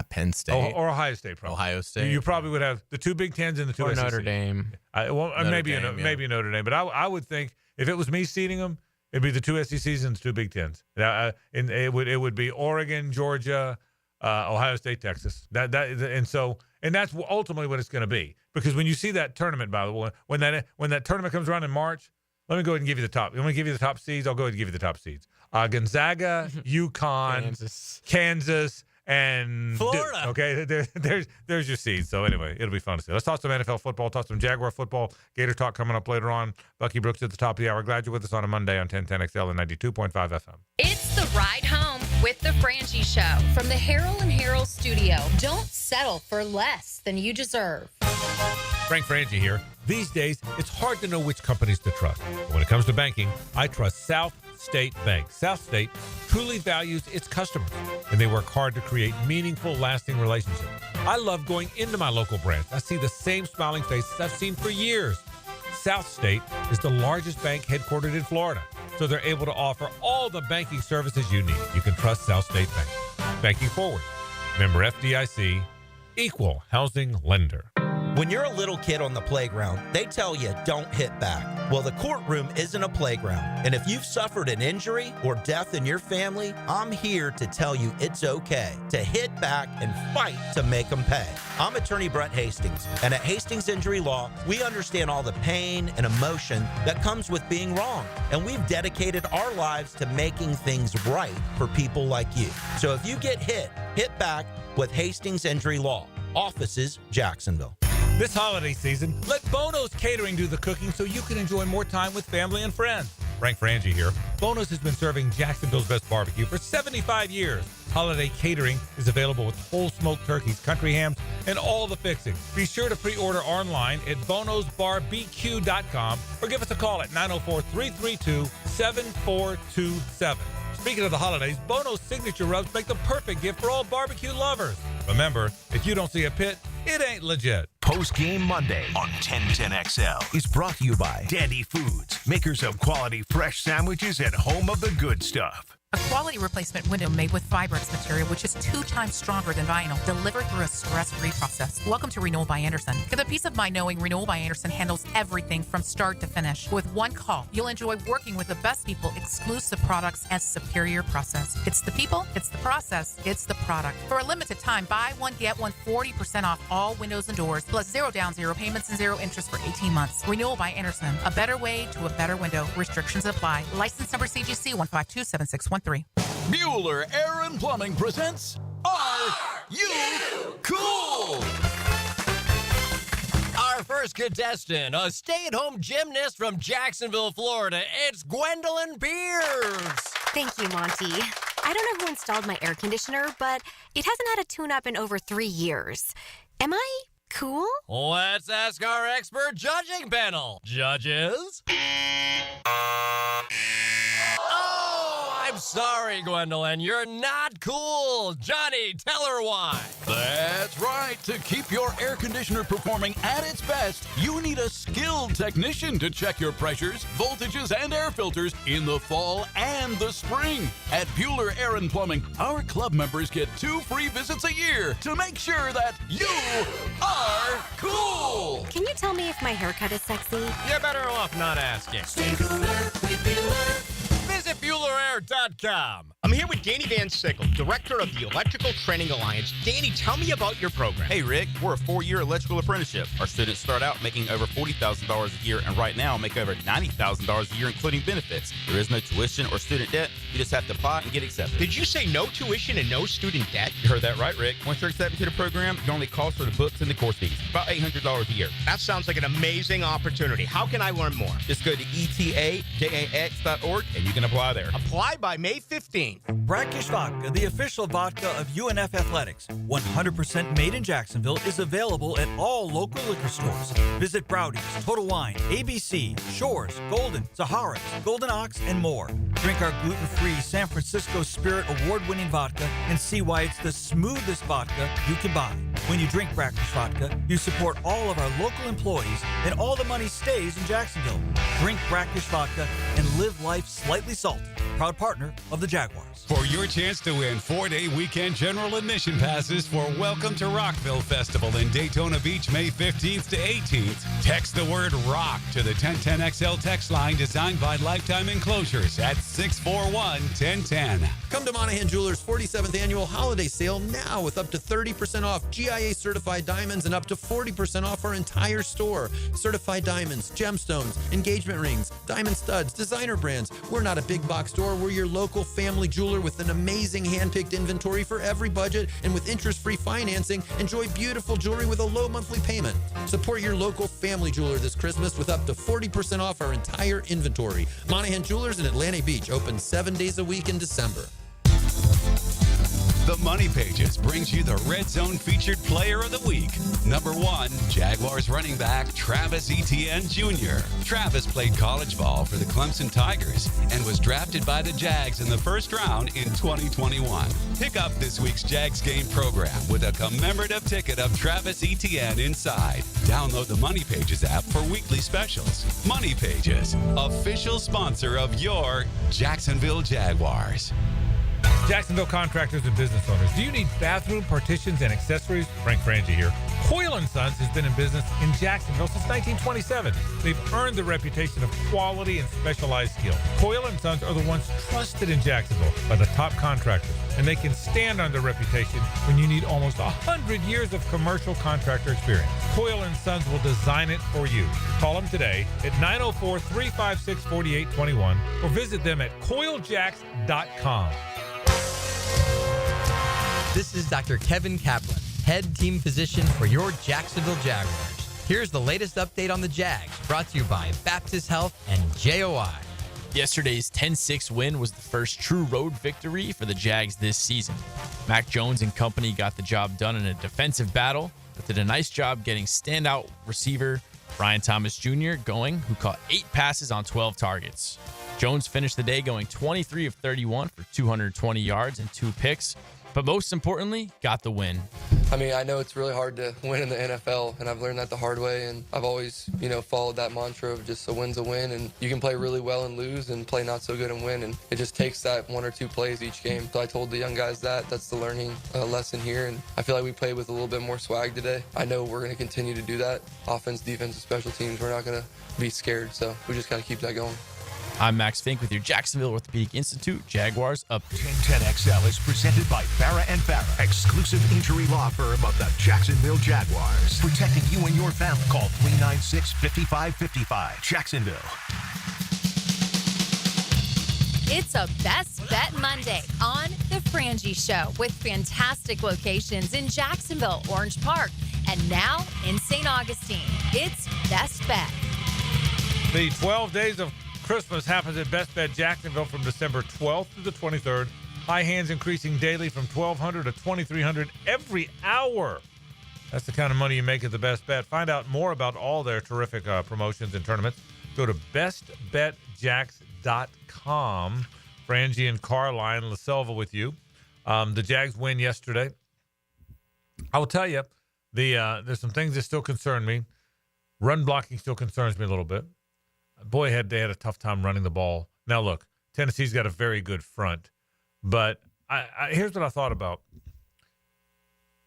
Penn State. Or Ohio State, probably. Ohio State. You probably would have the 2 Big Tens and the 2 or SEC. Notre Dame. Maybe Notre Dame. But I would think if it was me seeding them, it'd be the 2 SECs and the 2 Big Tens. And it would be Oregon, Georgia, Ohio State, Texas. And that's ultimately what it's going to be. Because when you see that tournament, by the way, when that tournament comes around in March, let me go ahead and give you the top. Let me give you the top seeds. I'll go ahead and give you the top seeds. Gonzaga, UConn, Kansas, and Florida. Okay, there's your seeds. So anyway, it'll be fun to see. Let's talk some NFL football. Talk some Jaguar football. Gator talk coming up later on. Bucky Brooks at the top of the hour. Glad you're with us on a Monday on 1010XL and 92.5 FM. It's the ride home with the Frangie Show from the Harold and Harold studio. Don't settle for less than you deserve. Frank Frangie here. These days, it's hard to know which companies to trust. But when it comes to banking, I trust South State Bank. South State truly values its customers, and they work hard to create meaningful, lasting relationships. I love going into my local branch. I see the same smiling faces I've seen for years. South State is the largest bank headquartered in Florida, so they're able to offer all the banking services you need. You can trust South State Bank. Banking forward. Member FDIC, equal housing lender. When you're a little kid on the playground, they tell you don't hit back. Well, the courtroom isn't a playground. And if you've suffered an injury or death in your family, I'm here to tell you it's okay to hit back and fight to make them pay. I'm attorney Brett Hastings, and at Hastings Injury Law, we understand all the pain and emotion that comes with being wrong. And we've dedicated our lives to making things right for people like you. So if you get hit back with Hastings Injury Law. Offices, Jacksonville. This holiday season, let Bono's Catering do the cooking so you can enjoy more time with family and friends. Frank Frangie here. Bono's has been serving Jacksonville's best barbecue for 75 years. Holiday catering is available with whole smoked turkeys, country hams, and all the fixings. Be sure to pre-order online at bonosbarbq.com or give us a call at 904-332-7427. Speaking of the holidays, Bono's signature rubs make the perfect gift for all barbecue lovers. Remember, if you don't see a pit, it ain't legit. Post Game Monday on 1010XL is brought to you by Dandy Foods, makers of quality fresh sandwiches and home of the good stuff. A quality replacement window made with Fibrex material, which is 2 times stronger than vinyl, delivered through a stress-free process. Welcome to Renewal by Anderson. Get the peace of mind knowing Renewal by Anderson handles everything from start to finish. With one call, you'll enjoy working with the best people, exclusive products, and superior process. It's the people, it's the process, it's the product. For a limited time, buy one, get one 40% off all windows and doors, plus 0 down, 0 payments, and 0 interest for 18 months. Renewal by Anderson. A better way to a better window. Restrictions apply. License number CGC 1527613. Mueller Air and Plumbing presents Are You Cool? Our first contestant, a stay-at-home gymnast from Jacksonville, Florida, it's Gwendolyn Beers. Thank you, Monty. I don't know who installed my air conditioner, but it hasn't had a tune-up in over 3 years. Am I cool? Let's ask our expert judging panel. Judges? Oh, I I'm sorry, Gwendolyn. You're not cool. Johnny, tell her why. That's right. To keep your air conditioner performing at its best, you need a skilled technician to check your pressures, voltages, and air filters in the fall and the spring. At Bueller Air and Plumbing, our club members get 2 free visits a year to make sure that you are cool. Can you tell me if my haircut is sexy? You're better off not asking. Stay cooler with Bueller. Visit BuellerAir.com. I'm here with Danny Van Sickle, Director of the Electrical Training Alliance. Danny, tell me about your program. Hey, Rick, we're a 4-year electrical apprenticeship. Our students start out making over $40,000 a year, and right now make over $90,000 a year, including benefits. There is no tuition or student debt. You just have to apply and get accepted. Did you say no tuition and no student debt? You heard that right, Rick. Once you're accepted to the program, the only cost for the books and the course fees, about $800 a year. That sounds like an amazing opportunity. How can I learn more? Just go to etajax.org, and you can apply there. Apply by May 15th. Brackish Vodka, the official vodka of UNF Athletics, 100% made in Jacksonville, is available at all local liquor stores. Visit Browdy's, Total Wine, ABC, Shores, Golden, Zahara's, Golden Ox, and more. Drink our gluten-free San Francisco Spirit award-winning vodka and see why it's the smoothest vodka you can buy. When you drink Brackish Vodka, you support all of our local employees, and all the money stays in Jacksonville. Drink Brackish Vodka and live life slightly salty. Proud partner of the Jaguars. For your chance to win 4-day weekend general admission passes for Welcome to Rockville Festival in Daytona Beach, May 15th to 18th, text the word ROCK to the 1010XL text line designed by Lifetime Enclosures at 641-1010. Come to Monahan Jewelers' 47th annual holiday sale now with up to 30% off GIA certified diamonds and up to 40% off our entire store. Certified diamonds, gemstones, engagement rings, diamond studs, designer brands. We're not a big box store. We're your local family jeweler with an amazing hand-picked inventory for every budget, and with interest-free financing, enjoy beautiful jewelry with a low monthly payment. Support your local family jeweler this Christmas with up to 40% off our entire inventory. Monahan Jewelers in Atlantic Beach, open 7 days a week in December. The Money Pages brings you the Red Zone featured player of the week. Number 1, Jaguars running back Travis Etienne Jr. Travis played college ball for the Clemson Tigers and was drafted by the Jags in the first round in 2021. Pick up this week's Jags game program with a commemorative ticket of Travis Etienne inside. Download the Money Pages app for weekly specials. Money Pages, official sponsor of your Jacksonville Jaguars. Jacksonville contractors and business owners, do you need bathroom partitions and accessories? Frank Frangie here. Coyle & Sons has been in business in Jacksonville since 1927. They've earned the reputation of quality and specialized skill. Coyle & Sons are the ones trusted in Jacksonville by the top contractors, and they can stand on their reputation when you need almost 100 years of commercial contractor experience. Coyle & Sons will design it for you. Call them today at 904-356-4821 or visit them at coiljacks.com. This is Dr. Kevin Kaplan, head team physician for your Jacksonville Jaguars. Here's the latest update on the Jags, brought to you by Baptist Health and JOI. Yesterday's 10-6 win was the first true road victory for the Jags this season. Mac Jones and company got the job done in a defensive battle, but did a nice job getting standout receiver Brian Thomas Jr. going, who caught 8 passes on 12 targets. Jones finished the day going 23 of 31 for 220 yards and 2 picks, but most importantly, got the win. I mean, I know it's really hard to win in the NFL, and I've learned that the hard way, and I've always, followed that mantra of just a win's a win, and you can play really well and lose and play not so good and win, and it just takes that 1 or 2 plays each game. So I told the young guys that's the learning lesson here, and I feel like we played with a little bit more swag today. I know we're going to continue to do that. Offense, defense, and special teams, we're not going to be scared, so we just got to keep that going. I'm Max Fink with your Jacksonville Orthopedic Institute. Jaguars up. 1010XL is presented by Farah and Farah, exclusive injury law firm of the Jacksonville Jaguars. Protecting you and your family. Call 396-5555. Jacksonville. It's a Best Bet Monday on The Frangie Show with fantastic locations in Jacksonville, Orange Park, and now in St. Augustine. It's Best Bet. The 12 days of Christmas happens at Best Bet Jacksonville from December 12th to the 23rd. High hands increasing daily from $1,200 to $2,300 every hour. That's the kind of money you make at the Best Bet. Find out more about all their terrific promotions and tournaments. Go to bestbetjacks.com Frangie and Carlyon, La Selva with you. The Jags win yesterday. I will tell you, there's some things that still concern me. Run blocking still concerns me a little bit. Boy, they had a tough time running the ball. Now, look, Tennessee's got a very good front. But here's what I thought about.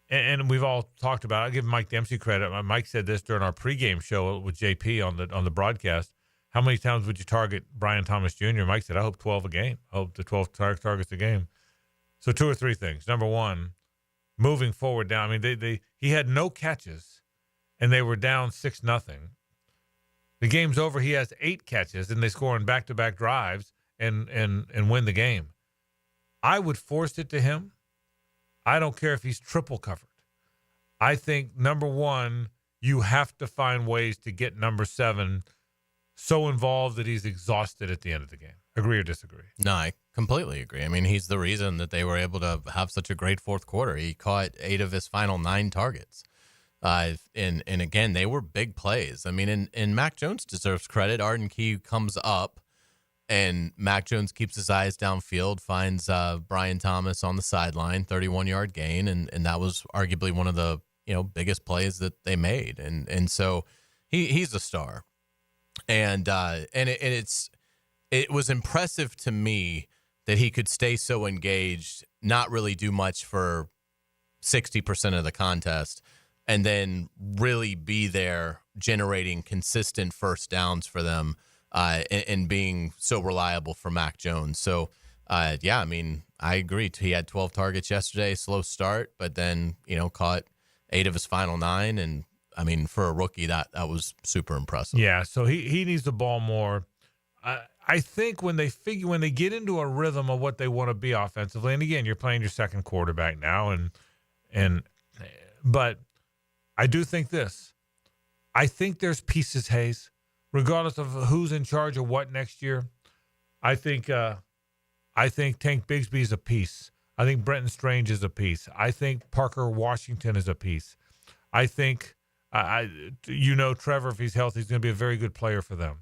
And we've all talked about it. I'll give Mike Dempsey credit. Mike said this during our pregame show with JP on the broadcast. How many times would you target Brian Thomas Jr.? Mike said, I hope 12 a game. I hope the 12 targets a game. So 2 or 3 things. Number one, moving forward down. I mean, he had no catches, and they were down 6-0. The game's over. He has 8 catches, and they score in back-to-back drives and win the game. I would force it to him. I don't care if he's triple covered. I think, number one, you have to find ways to get number 7 so involved that he's exhausted at the end of the game. Agree or disagree? No, I completely agree. I mean, he's the reason that they were able to have such a great fourth quarter. He caught 8 of his final 9 targets. And again, they were big plays. I mean, and Mac Jones deserves credit. Arden Key comes up, and Mac Jones keeps his eyes downfield, finds Brian Thomas on the sideline, 31-yard gain, and that was arguably one of the biggest plays that they made. And so he's a star. And it was impressive to me that he could stay so engaged, not really do much for 60% of the contest, and then really be there generating consistent first downs for them and being so reliable for Mac Jones. So, I mean, I agree. He had 12 targets yesterday, slow start, but then, caught 8 of his final 9. And, I mean, for a rookie, that was super impressive. Yeah, so he needs the ball more. I think when they get into a rhythm of what they want to be offensively, and again, you're playing your second quarterback now, but I do think this. I think there's pieces, Hays, regardless of who's in charge of what next year. I think Tank Bigsby is a piece. I think Brenton Strange is a piece. I think Parker Washington is a piece. I think Trevor, if he's healthy, is going to be a very good player for them.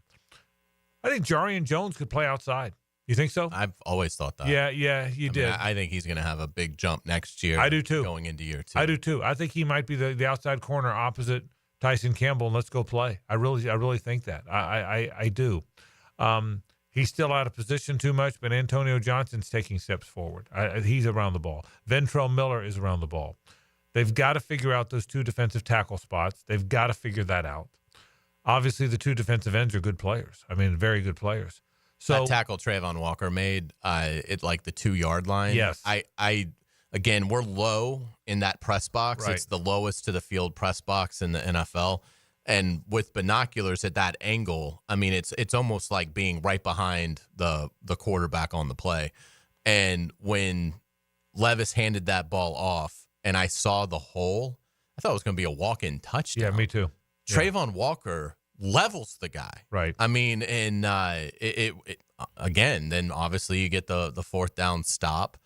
I think Jarian Jones could play outside. You think so? I've always thought that. Yeah, you did. I think he's going to have a big jump next year. I do too. Going into year 2. I do too. I think he might be the outside corner opposite Tyson Campbell, and let's go play. I really think that. I do. He's still out of position too much, but Antonio Johnson's taking steps forward. He's around the ball. Ventrell Miller is around the ball. They've got to figure out those 2 defensive tackle spots. They've got to figure that out. Obviously, the 2 defensive ends are good players. I mean, very good players. So that tackle Trayvon Walker made it like the 2-yard line. Yes. Again, we're low in that press box. Right. It's the lowest to the field press box in the NFL. And with binoculars at that angle, I mean, it's almost like being right behind the quarterback on the play. And when Levis handed that ball off and I saw the hole, I thought it was going to be a walk-in touchdown. Yeah, me too. Trayvon Walker levels the guy. Right. I mean, and again, then obviously you get the 4th down stop,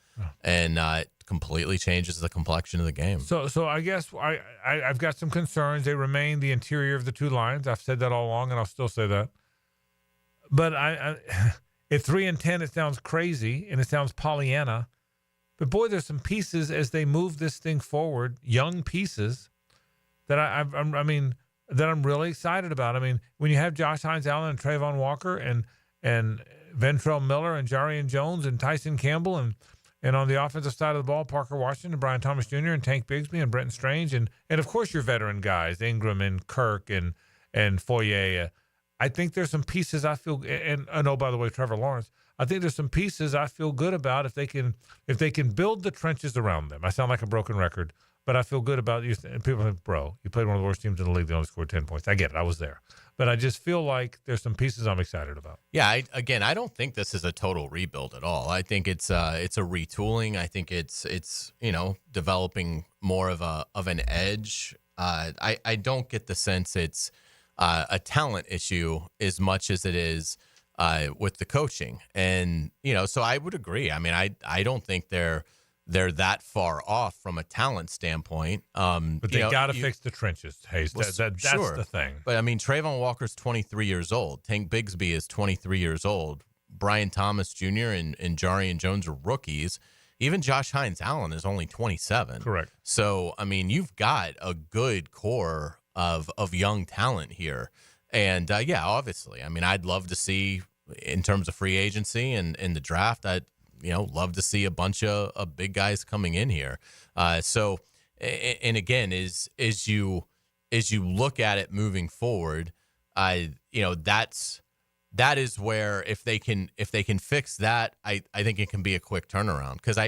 and it completely changes the complexion of the game. So I guess I've got some concerns. They remain the interior of the 2 lines. I've said that all along, and I'll still say that. But at 3-10, it sounds crazy, and it sounds Pollyanna. But, boy, there's some pieces as they move this thing forward, young pieces, that that I'm really excited about. I mean, when you have Josh Hines-Allen and Trayvon Walker and Ventrell Miller and Jarian Jones and Tyson Campbell and on the offensive side of the ball, Parker Washington and Brian Thomas Jr. and Tank Bigsby and Brenton Strange and of course your veteran guys, Ingram and Kirk and Foyer. I think there's some pieces I feel, and oh, by the way, Trevor Lawrence. I think there's some pieces I feel good about if they can build the trenches around them. I sound like a broken record, but I feel good about you. People think, bro, you played one of the worst teams in the league. They only scored 10 points. I get it. I was there. But I just feel like there's some pieces I'm excited about. Yeah, I don't think this is a total rebuild at all. I think it's a retooling. I think it's developing more of an edge. I don't get the sense it's a talent issue as much as it is with the coaching. And so I would agree. I mean, I don't think they're that far off from a talent standpoint. But they got to fix the trenches, Hays. That's sure. the thing. But, I mean, Trayvon Walker's 23 years old. Tank Bigsby is 23 years old. Brian Thomas Jr. and Jarian Jones are rookies. Even Josh Hines-Allen is only 27. Correct. So, I mean, you've got a good core of young talent here. And, yeah, obviously, I mean, I'd love to see, in terms of free agency and in the draft, I'd, love to see a bunch of big guys coming in here. So, and again, as you look at it moving forward, that is where if they can fix that, I think it can be a quick turnaround, because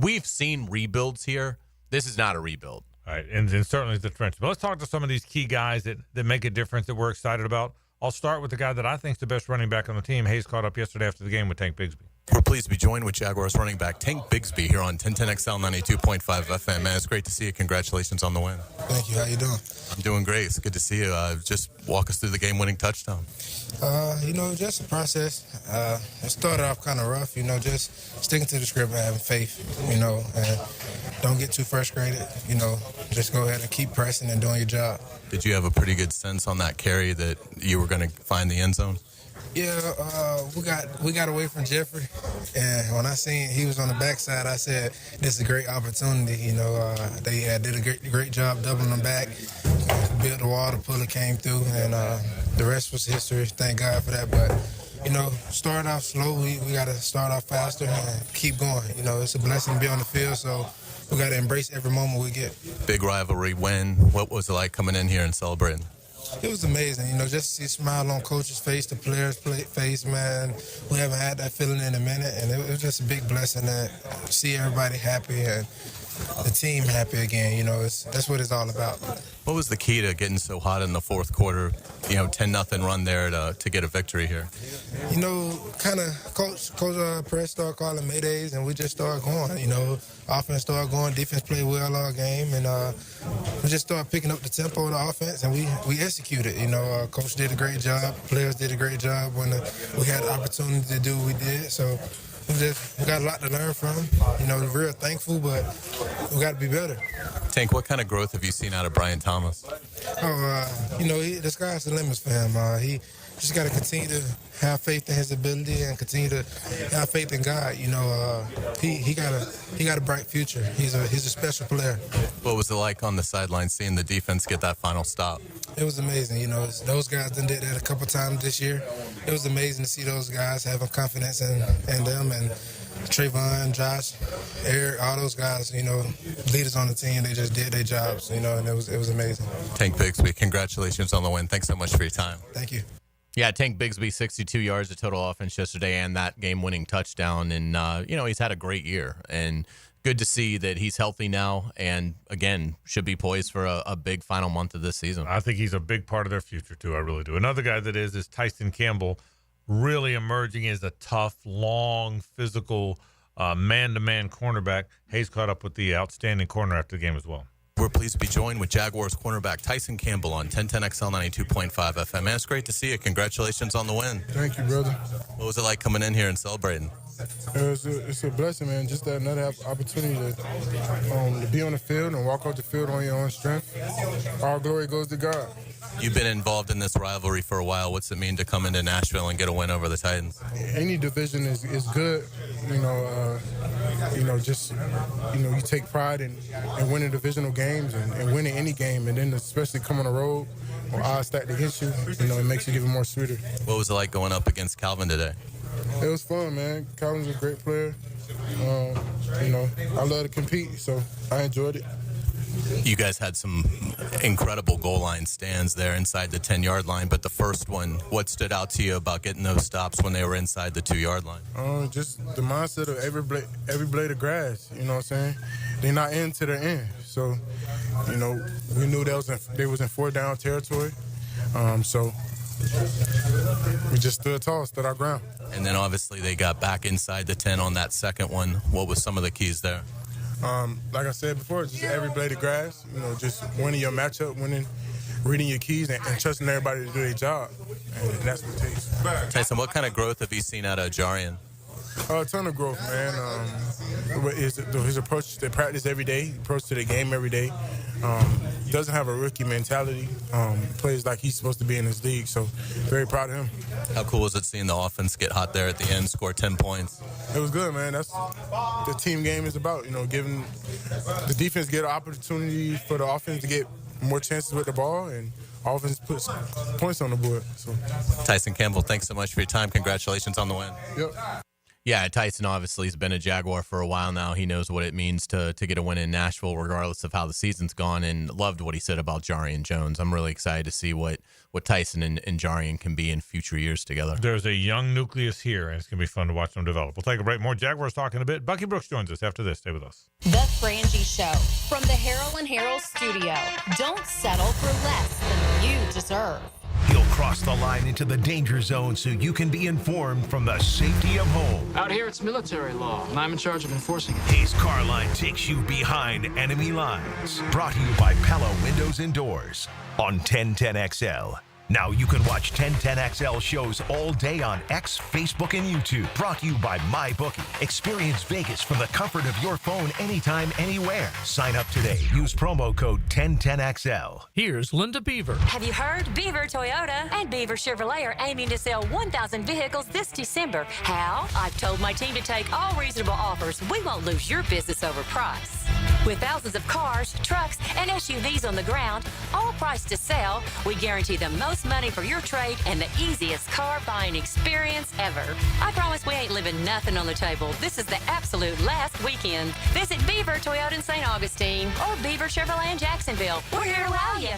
we've seen rebuilds here. This is not a rebuild. All right, and certainly the trench. But let's talk to some of these key guys that make a difference that we're excited about. I'll start with the guy that I think is the best running back on the team. Hays caught up yesterday after the game with Tank Bigsby. We're pleased to be joined with Jaguars running back Tank Bigsby here on 1010XL 92.5 FM. Man, it's great to see you. Congratulations on the win. Thank you. How you doing? I'm doing great. It's good to see you. Just walk us through the game-winning touchdown. Just a process. It started off kind of rough, just sticking to the script and having faith, and don't get too frustrated, just go ahead and keep pressing and doing your job. Did you have a pretty good sense on that carry that you were going to find the end zone? Yeah, we got away from Jeffrey, and when I seen he was on the backside, I said, this is a great opportunity. They did a great job doubling them back, built the wall, the puller came through, and the rest was history. Thank God for that. But, start off slow. We got to start off faster and keep going. It's a blessing to be on the field, so we got to embrace every moment we get. Big rivalry win. What was it like coming in here and celebrating? It was amazing, just to see a smile on coach's face, the players' face, man. We haven't had that feeling in a minute, and it was just a big blessing to see everybody happy and the team happy again. That's what it's all about. What was the key to getting so hot in the fourth quarter? 10-0 run there to get a victory here. Kind of Coach Press started calling Maydays, and we just started going. Offense started going, defense played well all game, and we just started picking up the tempo of the offense, and we executed. Coach did a great job, players did a great job when we had the opportunity to do what we did. So we got a lot to learn from. We're real thankful, but we got to be better. Tank, what kind of growth have you seen out of Brian Thomas? The sky's the limits for him. He just got to continue to have faith in his ability and continue to have faith in God. He got a bright future. He's a special player. What was it like on the sideline seeing the defense get that final stop? It was amazing. Those guys done did that a couple times this year. It was amazing to see those guys having confidence in them, and Trayvon, Josh, Eric, all those guys, leaders on the team, they just did their jobs, and it was amazing. Tank Bigsby, congratulations on the win. Thanks so much for your time. Thank you. Yeah, Tank Bigsby, 62 yards of total offense yesterday and that game-winning touchdown. And, he's had a great year. And good to see that he's healthy now and, again, should be poised for a big final month of this season. I think he's a big part of their future, too. I really do. Another guy that is Tyson Campbell, really emerging as a tough, long, physical, man-to-man cornerback. Hays caught up with the outstanding corner after the game as well. We're pleased to be joined with Jaguars cornerback Tyson Campbell on 1010XL 92.5 FM. Man, it's great to see you. Congratulations on the win. Thank you, brother. What was it like coming in here and celebrating? It's a blessing, man. Just another opportunity to be on the field and walk off the field on your own strength. All glory goes to God. You've been involved in this rivalry for a while. What's it mean to come into Nashville and get a win over the Titans? Any division is good. You take pride in winning divisional games and winning any game, and then especially come on the road or odds stacked against you, it makes it even more sweeter. What was it like going up against Calvin today? It was fun, man. Calvin's a great player. I love to compete, so I enjoyed it. You guys had some incredible goal line stands there inside the 10-yard line, but the first one, what stood out to you about getting those stops when they were inside the 2-yard line? Just the mindset of every blade of grass, you know what I'm saying? They're not in to the end. So, we knew they was in 4-down territory. So we just stood tall, stood our ground. And then obviously they got back inside the 10 on that second one. What was some of the keys there? Like I said before, just every blade of grass, just winning your matchup, reading your keys, and trusting everybody to do their job. And that's what it takes. Tyson, what kind of growth have you seen out of Jarian? A ton of growth, man. His approach to practice every day, approach to the game every day, Doesn't have a rookie mentality. Plays like he's supposed to be in this league. So very proud of him. How cool was it seeing the offense get hot there at the end, score 10 points? It was good, man. That's what the team game is about. Giving the defense get an opportunity for the offense to get more chances with the ball, and offense puts points on the board. So, Tyson Campbell, thanks so much for your time. Congratulations on the win. Yep. Yeah, Tyson obviously has been a Jaguar for a while now. He knows what it means to get a win in Nashville, regardless of how the season's gone, and loved what he said about Jarian Jones. I'm really excited to see what Tyson and Jarian can be in future years together. There's a young nucleus here, and it's going to be fun to watch them develop. We'll take a break. More Jaguars talk in a bit. Bucky Brooks joins us after this. Stay with us. The Frangie Show from the Harold and Harold studio. Don't settle for less than you deserve. He'll cross the line into the danger zone so you can be informed from the safety of home. Out here, it's military law, and I'm in charge of enforcing it. Hays Carlyon takes you behind enemy lines. Brought to you by Pella Windows and Doors on 1010XL. Now you can watch 1010XL shows all day on X, Facebook, and YouTube. Brought to you by MyBookie. Experience Vegas from the comfort of your phone anytime, anywhere. Sign up today. Use promo code 1010XL. Here's Linda Beaver. Have you heard? Beaver Toyota and Beaver Chevrolet are aiming to sell 1,000 vehicles this December. How? I've told my team to take all reasonable offers. We won't lose your business over price. With thousands of cars, trucks, and SUVs on the ground, all priced to sell, we guarantee the most money for your trade and the easiest car buying experience ever. I promise we ain't leaving nothing on the table. This is the absolute last weekend. Visit Beaver Toyota in St. Augustine or Beaver Chevrolet in Jacksonville. We're here to wow you.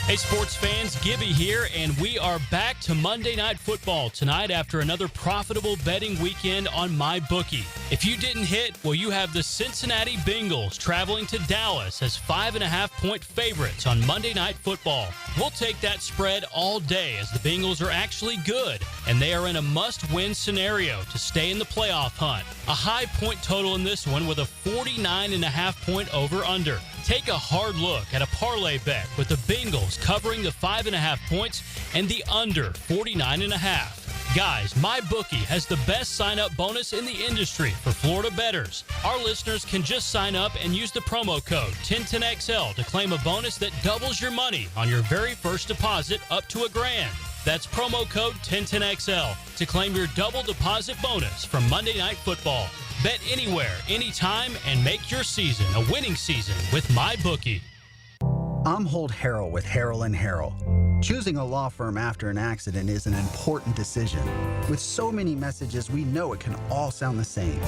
Hey, sports fans, Gibby here, and we are back to Monday Night Football tonight after another profitable betting weekend on MyBookie. If you didn't hit, well, you have the Cincinnati Bengals traveling to Dallas as 5.5-point favorites on Monday Night Football. We'll take that spread all day as the Bengals are actually good, and they are in a must-win scenario to stay in the playoff hunt. A high point total in this one with a 49.5-point over-under. Take a hard look at a parlay bet with the Bengals covering the 5.5 points and the under 49.5. Guys, MyBookie has the best sign-up bonus in the industry for Florida bettors. Our listeners can just sign up and use the promo code 1010XL to claim a bonus that doubles your money on your very first deposit up to $1,000. That's promo code 1010XL to claim your double deposit bonus from Monday Night Football. Bet anywhere, anytime, and make your season a winning season with MyBookie. I'm Holt Harrell with Harrell & Harrell. Choosing a law firm after an accident is an important decision. With so many messages, we know it can all sound the same.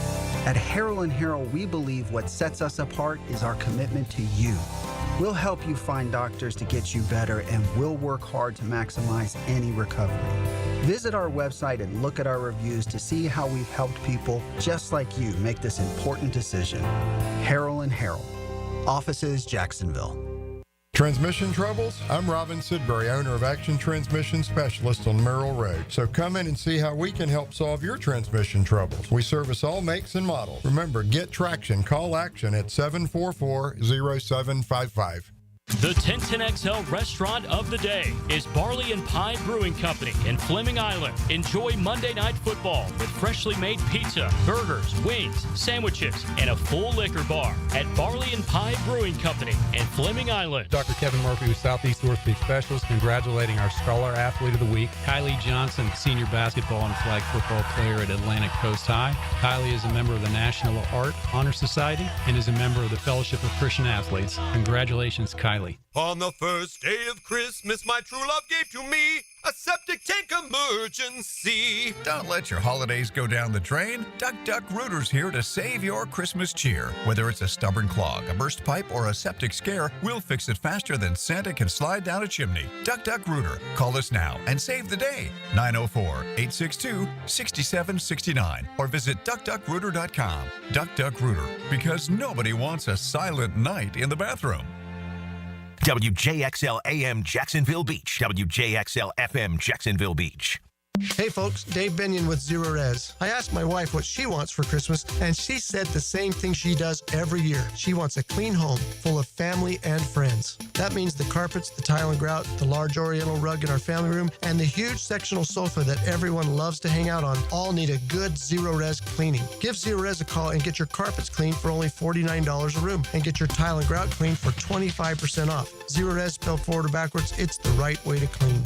At Harrell & Harrell, we believe what sets us apart is our commitment to you. We'll help you find doctors to get you better, and we'll work hard to maximize any recovery. Visit our website and look at our reviews to see how we've helped people just like you make this important decision. Harrell & Harrell. Offices, Jacksonville. Transmission troubles? I'm Robin Sidbury, owner of Action Transmission Specialist on Merrill Road. So come in and see how we can help solve your transmission troubles. We service all makes and models. Remember, get traction. Call Action at 744-0755. The 1010XL restaurant of the day is Barley and Pie Brewing Company in Fleming Island. Enjoy Monday Night Football with freshly made pizza, burgers, wings, sandwiches, and a full liquor bar at Barley and Pie Brewing Company in Fleming Island. Dr. Kevin Murphy with Southeast Orthopedic Specialist, congratulating our Scholar Athlete of the Week, Kylie Johnson, senior basketball and flag football player at Atlantic Coast High. Kylie is a member of the National Art Honor Society and is a member of the Fellowship of Christian Athletes. Congratulations, Kylie. On the first day of Christmas, my true love gave to me a septic tank emergency. Don't let your holidays go down the drain. Duck Rooter's here to save your Christmas cheer. Whether it's a stubborn clog, a burst pipe, or a septic scare, we'll fix it faster than Santa can slide down a chimney. Duck Rooter. Call us now and save the day. 904-862-6769 or visit duckduckrooter.com. Duck Rooter, because nobody wants a silent night in the bathroom. WJXL AM Jacksonville Beach. WJXL FM Jacksonville Beach. Hey folks, Dave Binion with Zero Res. I asked my wife what she wants for Christmas, and she said the same thing she does every year. She wants a clean home full of family and friends. That means the carpets, the tile and grout, the large oriental rug in our family room, and the huge sectional sofa that everyone loves to hang out on all need a good Zero Res cleaning. Give Zero Res a call and get your carpets cleaned for only $49 a room, and get your tile and grout cleaned for 25% off. Zero Res spelled forward or backwards, it's the right way to clean.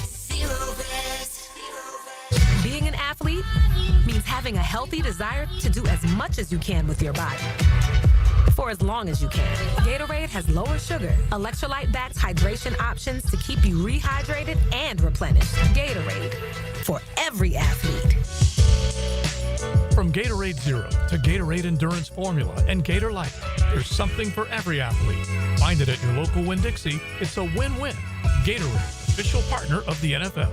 Being an athlete means having a healthy desire to do as much as you can with your body for as long as you can. Gatorade has lower sugar, electrolyte-backed hydration options to keep you rehydrated and replenished. Gatorade, for every athlete. From Gatorade Zero to Gatorade Endurance Formula and Gator Light, there's something for every athlete. Find it at your local Winn-Dixie. It's a win-win. Gatorade, official partner of the NFL.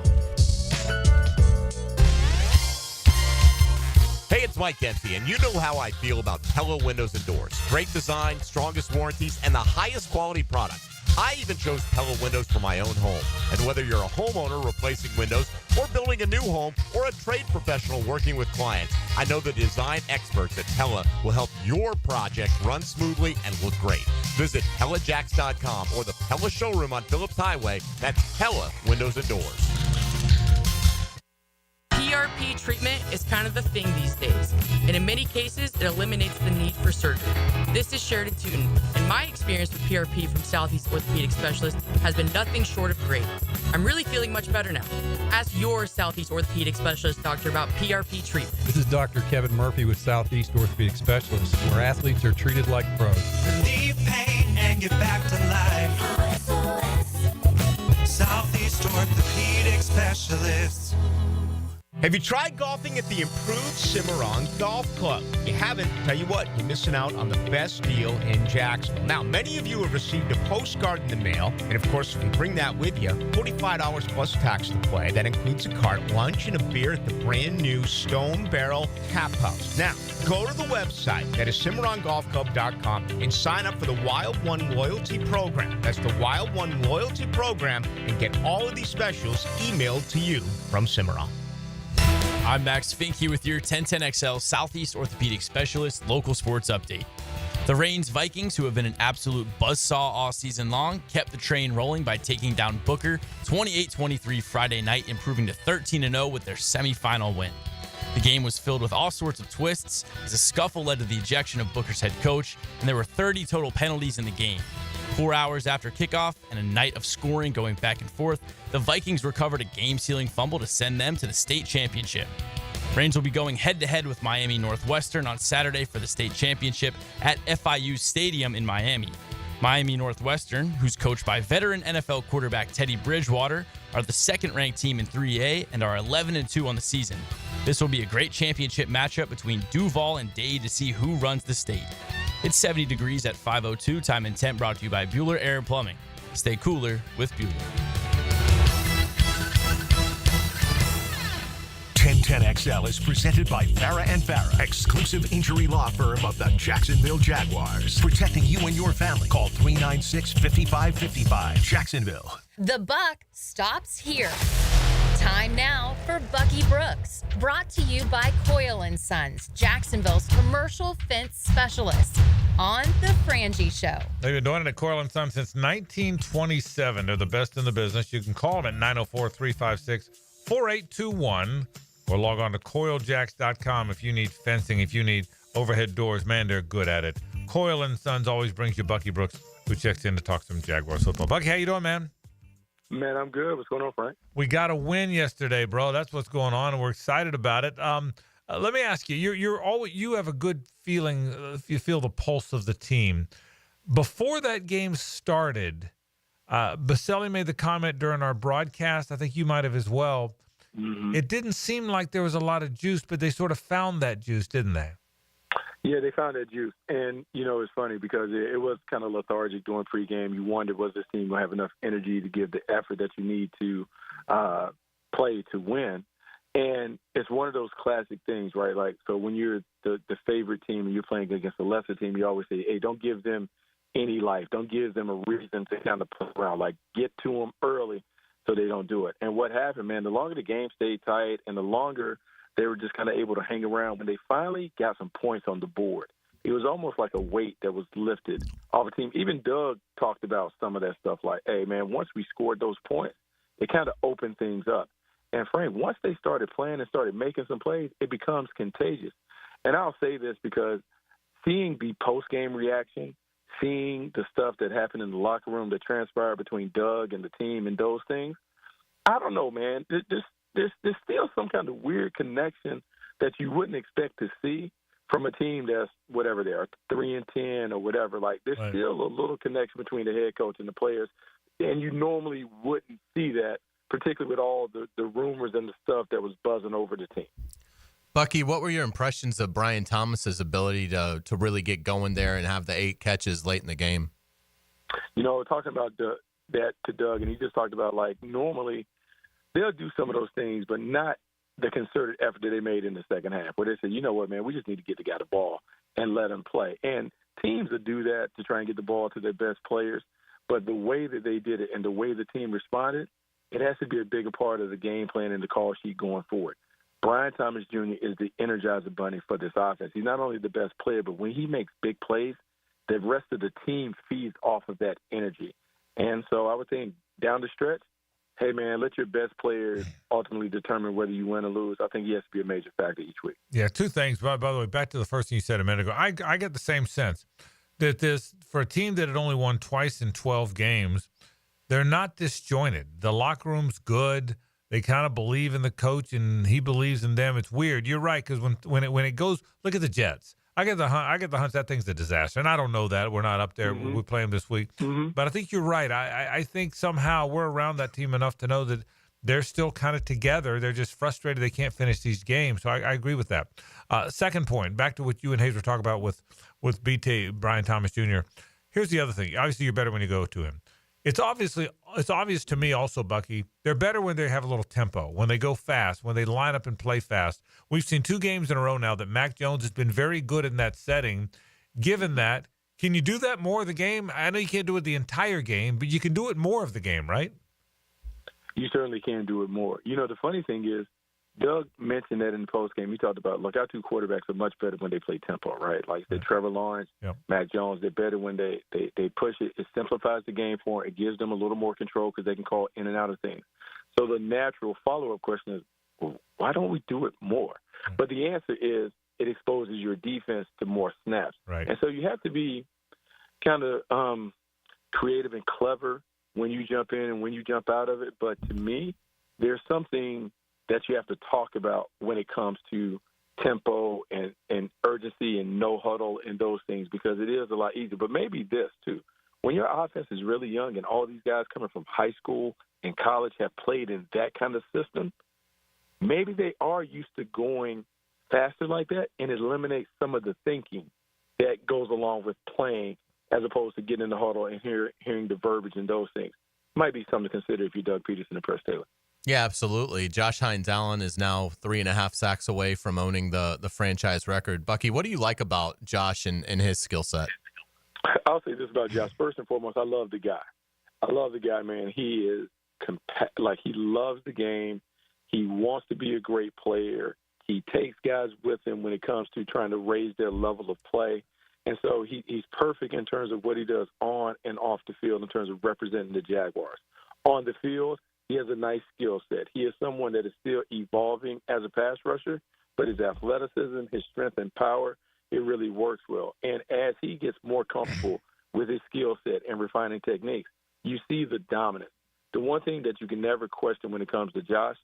Hey, it's Mike Dempsey, and you know how I feel about Pella Windows and Doors. Great design, strongest warranties, and the highest quality product. I even chose Pella Windows for my own home. And whether you're a homeowner replacing windows or building a new home or a trade professional working with clients, I know the design experts at Pella will help your project run smoothly and look great. Visit PellaJacks.com or the Pella showroom on Phillips Highway. That's Pella Windows and Doors. PRP treatment is kind of the thing these days, and in many cases, it eliminates the need for surgery. This is Sheridan Tootin, and my experience with PRP from Southeast Orthopedic Specialist has been nothing short of great. I'm really feeling much better now. Ask your Southeast Orthopedic Specialist doctor about PRP treatment. This is Dr. Kevin Murphy with Southeast Orthopedic Specialists, where athletes are treated like pros. Relieve pain and get back to life. Southeast Orthopedic Specialists. Have you tried golfing at the improved Cimarron Golf Club? If you haven't, tell you what, you're missing out on the best deal in Jacksonville. Now, many of you have received a postcard in the mail, and of course, if you bring that with you, $45 plus tax to play. That includes a cart, lunch, and a beer at the brand new Stone Barrel Tap House. Now, go to the website, that is CimarronGolfClub.com, and sign up for the Wild One Loyalty Program. That's the Wild One Loyalty Program, and get all of these specials emailed to you from Cimarron. I'm Max Finke with your 1010XL Southeast Orthopedic Specialist local sports update. The Reigns Vikings, who have been an absolute buzzsaw all season long, kept the train rolling by taking down Booker 28-23 Friday night, improving to 13-0 with their semifinal win. The game was filled with all sorts of twists as a scuffle led to the ejection of Booker's head coach, and there were 30 total penalties in the game. 4 hours after kickoff and a night of scoring going back and forth, the Vikings recovered a game-sealing fumble to send them to the state championship. Reigns will be going head-to-head with Miami Northwestern on Saturday for the state championship at FIU Stadium in Miami. Miami Northwestern, who's coached by veteran NFL quarterback Teddy Bridgewater, are the second-ranked team in 3A and are 11-2 on the season. This will be a great championship matchup between Duval and Dade to see who runs the state. It's 70 degrees at 5:02. Time and temp brought to you by Bueller Air and Plumbing. Stay cooler with Bueller. 1010XL is presented by Farah and Farah, exclusive injury law firm of the Jacksonville Jaguars. Protecting you and your family. Call 396-5555. Jacksonville. The buck stops here. Time now for Bucky Brooks, brought to you by Coyle & Sons, Jacksonville's commercial fence specialist, on The Frangie Show. They've been doing it at Coyle & Sons since 1927. They're the best in the business. You can call them at 904-356-4821 or log on to CoyleJacks.com if you need fencing, if you need overhead doors. Man, they're good at it. Coyle & Sons always brings you Bucky Brooks, who checks in to talk some Jaguars football. Bucky, how you doing, man? Man, I'm good. What's going on, Frank? We got a win yesterday, bro. That's what's going on, and we're excited about it. Let me ask you: you have a good feeling. You feel the pulse of the team. Before that game started, Baselli made the comment during our broadcast. I think you might have as well. Mm-hmm. It didn't seem like there was a lot of juice, but they sort of found that juice, didn't they? Yeah, they found that juice. And, it's funny because it was kind of lethargic during pregame. You wondered, was this team going to have enough energy to give the effort that you need to play to win? And it's one of those classic things, right? Like, so when you're the favorite team and you're playing against the lesser team, you always say, hey, don't give them any life. Don't give them a reason to kind of play around. Like, get to them early so they don't do it. And what happened, man, the longer the game stayed tight and the longer they were just kind of able to hang around, when they finally got some points on the board, it was almost like a weight that was lifted off the team. Even Doug talked about some of that stuff like, hey, man, once we scored those points, it kind of opened things up. And, Frank, once they started playing and started making some plays, it becomes contagious. And I'll say this because seeing the post-game reaction, seeing the stuff that happened in the locker room that transpired between Doug and the team and those things, I don't know, man. There's still some kind of weird connection that you wouldn't expect to see from a team that's whatever they are, 3-10 or whatever. Like, there's still a little connection between the head coach and the players, and you normally wouldn't see that, particularly with all the rumors and the stuff that was buzzing over the team. Bucky, what were your impressions of Brian Thomas's ability to really get going there and have the 8 catches late in the game? You know, talking about that to Doug, and he just talked about, like, normally they'll do some of those things, but not the concerted effort that they made in the second half, where they said, you know what, man, we just need to get the guy the ball and let him play. And teams will do that to try and get the ball to their best players, but the way that they did it and the way the team responded, it has to be a bigger part of the game plan and the call sheet going forward. Brian Thomas Jr. is the energizer bunny for this offense. He's not only the best player, but when he makes big plays, the rest of the team feeds off of that energy. And so I would think down the stretch, hey, man, let your best players ultimately determine whether you win or lose. I think he has to be a major factor each week. Yeah, two things. By the way, back to the first thing you said a minute ago, I get the same sense that this, for a team that had only won twice in 12 games, they're not disjointed. The locker room's good. They kind of believe in the coach, and he believes in them. It's weird. You're right, because when it goes, look at the Jets. I get the hunch that thing's a disaster, and I don't know that. We're not up there. Mm-hmm. We play them this week. Mm-hmm. But I think you're right. I think somehow we're around that team enough to know that they're still kind of together. They're just frustrated they can't finish these games. So I agree with that. Second point, back to what you and Hays were talking about with BT, Brian Thomas Jr. Here's the other thing. Obviously, you're better when you go to him. It's obvious to me also, Bucky, they're better when they have a little tempo, when they go fast, when they line up and play fast. We've seen 2 games in a row now that Mac Jones has been very good in that setting. Given that, can you do that more of the game? I know you can't do it the entire game, but you can do it more of the game, right? You certainly can do it more. You know, the funny thing is, Doug mentioned that in the postgame. He talked about, look, our 2 quarterbacks are much better when they play tempo, right? Like I said, Trevor Lawrence, Mac Jones, they're better when they push it. It simplifies the game for them. It gives them a little more control because they can call in and out of things. So the natural follow-up question is, well, why don't we do it more? Mm-hmm. But the answer is it exposes your defense to more snaps. Right. And so you have to be kind of creative and clever when you jump in and when you jump out of it. But to me, there's something that you have to talk about when it comes to tempo and urgency and no huddle and those things, because it is a lot easier. But maybe this, too. When your offense is really young and all these guys coming from high school and college have played in that kind of system, maybe they are used to going faster like that, and it eliminates some of the thinking that goes along with playing as opposed to getting in the huddle and hearing the verbiage and those things. Might be something to consider if you're Doug Peterson and Press Taylor. Yeah, absolutely. Josh Hines-Allen is now 3.5 sacks away from owning the franchise record. Bucky, what do you like about Josh and his skill set? I'll say this about Josh. First and foremost, I love the guy. I love the guy, man. He is he loves the game. He wants to be a great player. He takes guys with him when it comes to trying to raise their level of play. And so he's perfect in terms of what he does on and off the field in terms of representing the Jaguars. On the field, he has a nice skill set. He is someone that is still evolving as a pass rusher, but his athleticism, his strength and power, it really works well. And as he gets more comfortable with his skill set and refining techniques, you see the dominance. The one thing that you can never question when it comes to Josh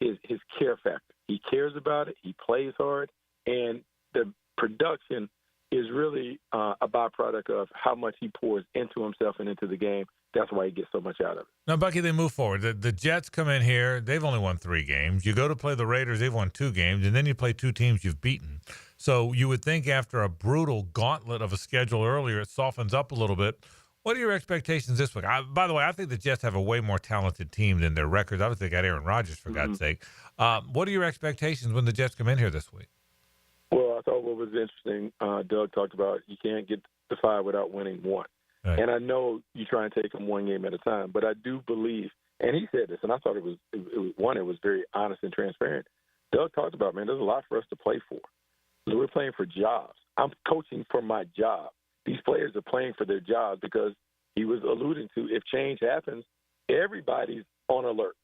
is his care factor. He cares about it. He plays hard. And the production is really a byproduct of how much he pours into himself and into the game. That's why he gets so much out of it. Now, Bucky, they move forward. The Jets come in here. They've only won 3 games. You go to play the Raiders. They've won 2 games. And then you play 2 teams you've beaten. So you would think after a brutal gauntlet of a schedule earlier, it softens up a little bit. What are your expectations this week? By the way, I think the Jets have a way more talented team than their records. Obviously, they got Aaron Rodgers, for God's sake. What are your expectations when the Jets come in here this week? Well, I thought what was interesting, Doug talked about you can't get to 5 without winning 1. Right. And I know you try and take them 1 game at a time, but I do believe And he said this, and I thought it was very honest and transparent. Doug talked about, man, there's a lot for us to play for. We're playing for jobs. I'm coaching for my job. These players are playing for their jobs because he was alluding to if change happens, everybody's on alert.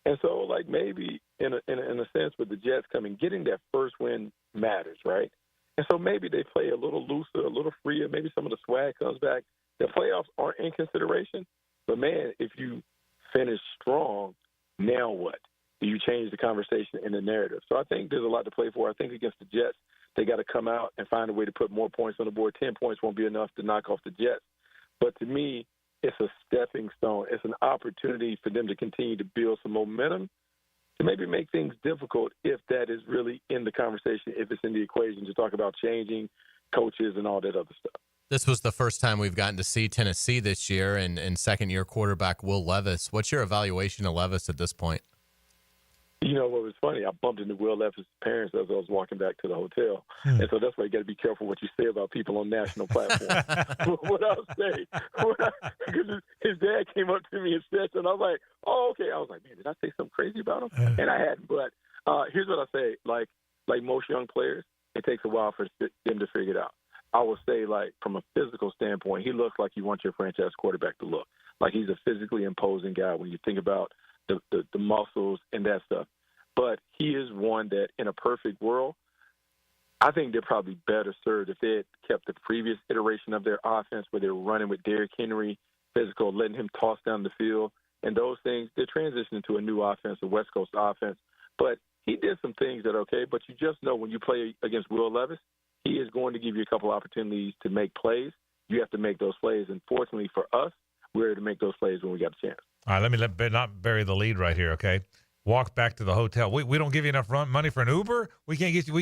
And so, like, maybe in a sense with the Jets coming, getting that first win matters, right? And so maybe they play a little looser, a little freer. Maybe some of the swag comes back. The playoffs aren't in consideration. But, man, if you finish strong, now what? Do you change the conversation and the narrative? So I think there's a lot to play for. I think against the Jets, they got to come out and find a way to put more points on the board. 10 points won't be enough to knock off the Jets. But to me, it's a stepping stone. It's an opportunity for them to continue to build some momentum to maybe make things difficult if that is really in the conversation, if it's in the equation to talk about changing coaches and all that other stuff. This was the first time we've gotten to see Tennessee this year and second-year quarterback Will Levis. What's your evaluation of Levis at this point? You know what was funny? I bumped into Will Levis' parents as I was walking back to the hotel. And so that's why you got to be careful what you say about people on national platforms. What I'll say, because his dad came up to me and said, and I was like, oh, okay. I was like, man, did I say something crazy about him? And I hadn't. But here's what I say. Like most young players, it takes a while for them to figure it out. I would say, like, from a physical standpoint, he looks like you want your franchise quarterback to look. Like he's a physically imposing guy when you think about the muscles and that stuff. But he is one that, in a perfect world, I think they're probably better served if they had kept the previous iteration of their offense where they were running with Derrick Henry, physical, letting him toss down the field, and those things. They're transitioning to a new offense, a West Coast offense. But he did some things that are okay, but you just know when you play against Will Levis, he is going to give you a couple opportunities to make plays. You have to make those plays. And fortunately for us, we're able to make those plays when we got a chance. All right, let me not bury the lead right here, okay? Walk back to the hotel. We don't give you enough money for an Uber? We can't Uber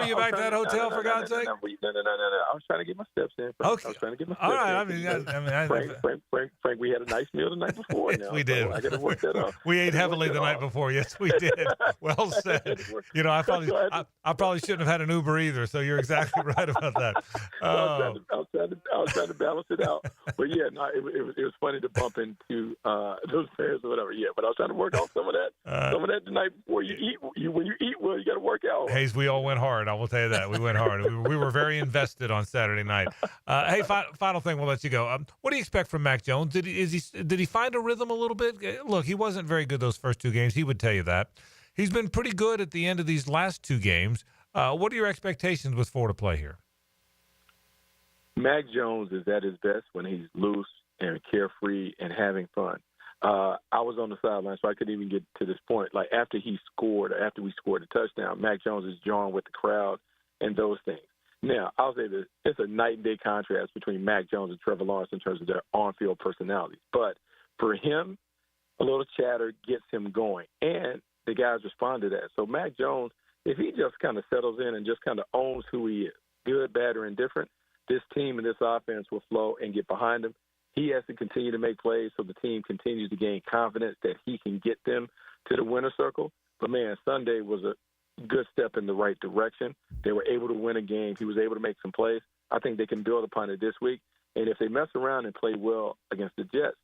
you back to that hotel, for God's sake? No. I was trying to get my steps in, Frank. Okay. I was trying to get my steps All right. in. Frank, we had a nice meal the night before. Yes, we did. So I got to work that out. We ate heavily the night before. Yes, we did. Well said. You know, I probably shouldn't have had an Uber either, so you're exactly right about that. I was trying to balance it out. But, yeah, no, it was funny to bump into those parents or whatever. Yeah, but I was trying to work off some of that. Some of that the night before you eat. When you eat well, you got to work out. Hays, we all went hard. I will tell you that. We went hard. We were very invested on Saturday night. Hey, final thing, we'll let you go. What do you expect from Mac Jones? Did he find a rhythm a little bit? Look, he wasn't very good those first two games. He would tell you that. He's been pretty good at the end of these last two games. What are your expectations with 4 to play here? Mac Jones is at his best when he's loose and carefree and having fun. I was on the sideline, so I couldn't even get to this point. Like, after we scored a touchdown, Mac Jones is jawing with the crowd and those things. Now, I'll say this. It's a night and day contrast between Mac Jones and Trevor Lawrence in terms of their on-field personalities. But for him, a little chatter gets him going, and the guys respond to that. So Mac Jones, if he just kind of settles in and just kind of owns who he is, good, bad, or indifferent, this team and this offense will flow and get behind him. He has to continue to make plays so the team continues to gain confidence that he can get them to the winner's circle. But, man, Sunday was a good step in the right direction. They were able to win a game. He was able to make some plays. I think they can build upon it this week. And if they mess around and play well against the Jets,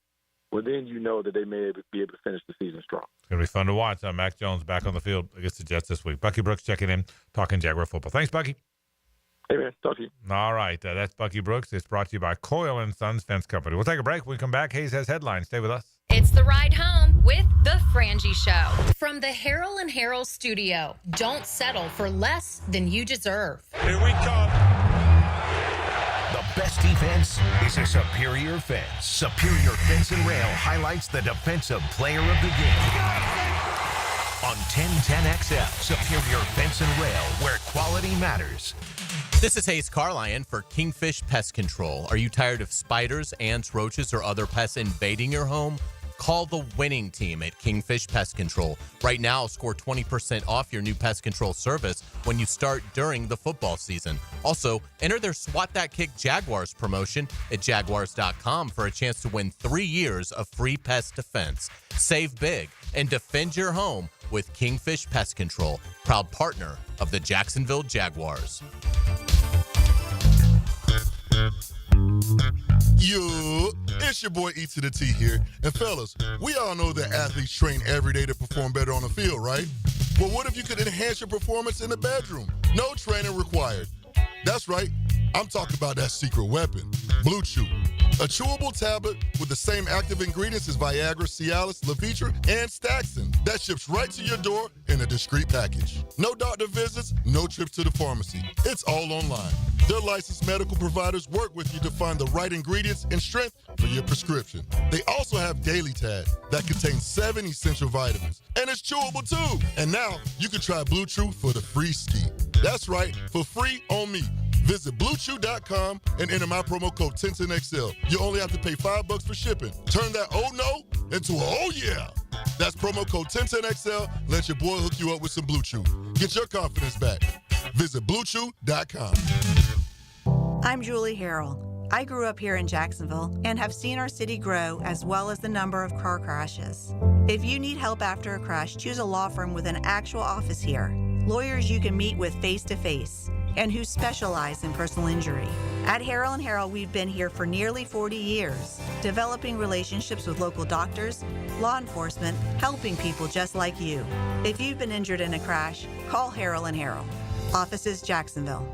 well, then you know that they may be able to finish the season strong. It's going to be fun to watch. Mac Jones back on the field against the Jets this week. Bucky Brooks checking in, talking Jaguar football. Thanks, Bucky. Hey, man. Talk to you. All right. That's Bucky Brooks. It's brought to you by Coyle & Sons Fence Company. We'll take a break. When we come back, Hays has headlines. Stay with us. It's the ride home with the Frangie Show. From the Harrell and Harrell studio, don't settle for less than you deserve. Here we come. The best defense is a superior fence. Superior Fence and Rail highlights the defensive player of the game. On 1010XL, Superior Fence and Rail, where quality matters. This is Hays Carlyon for Kingfish Pest Control. Are you tired of spiders, ants, roaches, or other pests invading your home? Call the winning team at Kingfish Pest Control. Right now, score 20% off your new pest control service when you start during the football season. Also, enter their SWAT That Kick Jaguars promotion at Jaguars.com for a chance to win 3 years of free pest defense. Save big and defend your home with Kingfish Pest Control, proud partner of the Jacksonville Jaguars. Yo, it's your boy E to the T here. And fellas, we all know that athletes train every day to perform better on the field, right? But what if you could enhance your performance in the bedroom? No training required. That's right. I'm talking about that secret weapon, Blue Chew. A chewable tablet with the same active ingredients as Viagra, Cialis, Levitra, and Staxin that ships right to your door in a discreet package. No doctor visits, no trips to the pharmacy. It's all online. Their licensed medical providers work with you to find the right ingredients and strength for your prescription. They also have Daily Tag that contains 7 essential vitamins. And it's chewable too. And now you can try Blue Chew for the free ski. That's right, for free on me. Visit BlueChew.com and enter my promo code TenTenXL. You only have to pay $5 for shipping. Turn that oh no into a oh yeah. That's promo code TenTenXL. Let your boy hook you up with some Blue Chew. Get your confidence back. Visit BlueChew.com. I'm Julie Harrell. I grew up here in Jacksonville and have seen our city grow as well as the number of car crashes. If you need help after a crash, choose a law firm with an actual office here. Lawyers you can meet with face-to-face and who specialize in personal injury. At Harrell & Harrell, we've been here for nearly 40 years, developing relationships with local doctors, law enforcement, helping people just like you. If you've been injured in a crash, call Harrell & Harrell. Offices, Jacksonville.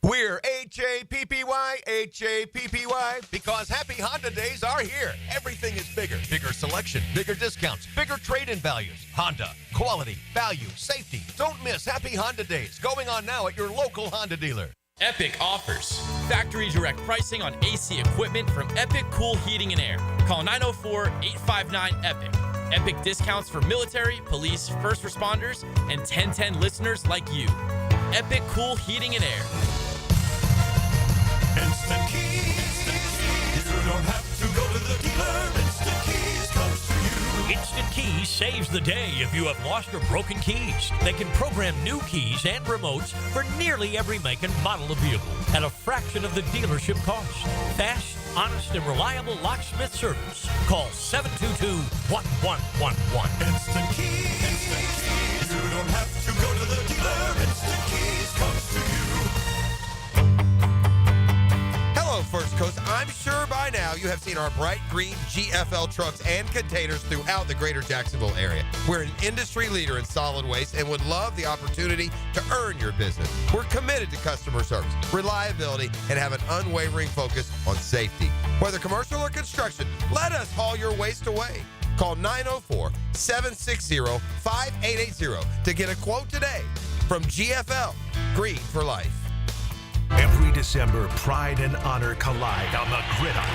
We're H-A-P-P-Y, H-A-P-P-Y, because happy Honda days are here. Everything is bigger. Bigger selection, bigger discounts, bigger trade-in values. Honda, quality, value, safety. Don't miss happy Honda days going on now at your local Honda dealer. Epic offers. Factory direct pricing on AC equipment from Epic Cool Heating and Air. Call 904-859-EPIC. Epic discounts for military, police, first responders, and 1010 listeners like you. Epic Cool Heating and Air. Instant Keys. You don't have to go to the dealer. Instant Keys comes to you. Instant Keys saves the day if you have lost or broken keys. They can program new keys and remotes for nearly every make and model of vehicle at a fraction of the dealership cost. Fast, honest, and reliable locksmith service. Call 722-1111. Instant Keys. Instant Keys. You don't have to go to the dealer. Instant Keys comes to you. Hello, First Coast. I'm sure by now you have seen our bright green GFL trucks and containers throughout the greater Jacksonville area. We're an industry leader in solid waste and would love the opportunity to earn your business. We're committed to customer service, reliability, and have an unwavering focus on safety. Whether commercial or construction, let us haul your waste away. Call 904-760-5880 to get a quote today. From GFL, Green for Life. Every December, pride and honor collide on the gridiron.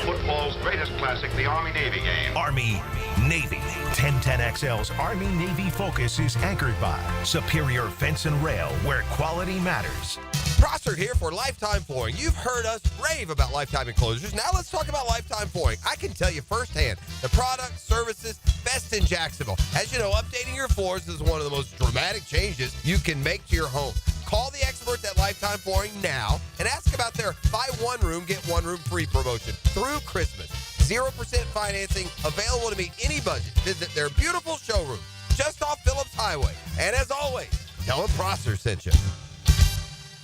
Football's greatest classic, the Army-Navy game. Army-Navy. 1010XL's Army-Navy focus is anchored by Superior Fence and Rail, where quality matters. Prosser here for Lifetime Flooring. You've heard us rave about Lifetime Enclosures. Now let's talk about Lifetime Flooring. I can tell you firsthand, the product, services, best in Jacksonville. As you know, updating your floors is one of the most dramatic changes you can make to your home. Call the experts at Lifetime Flooring now and ask about their buy one room, get one room free promotion through Christmas. 0% financing available to meet any budget. Visit their beautiful showroom just off Phillips Highway. And as always, tell them Prosser sent you.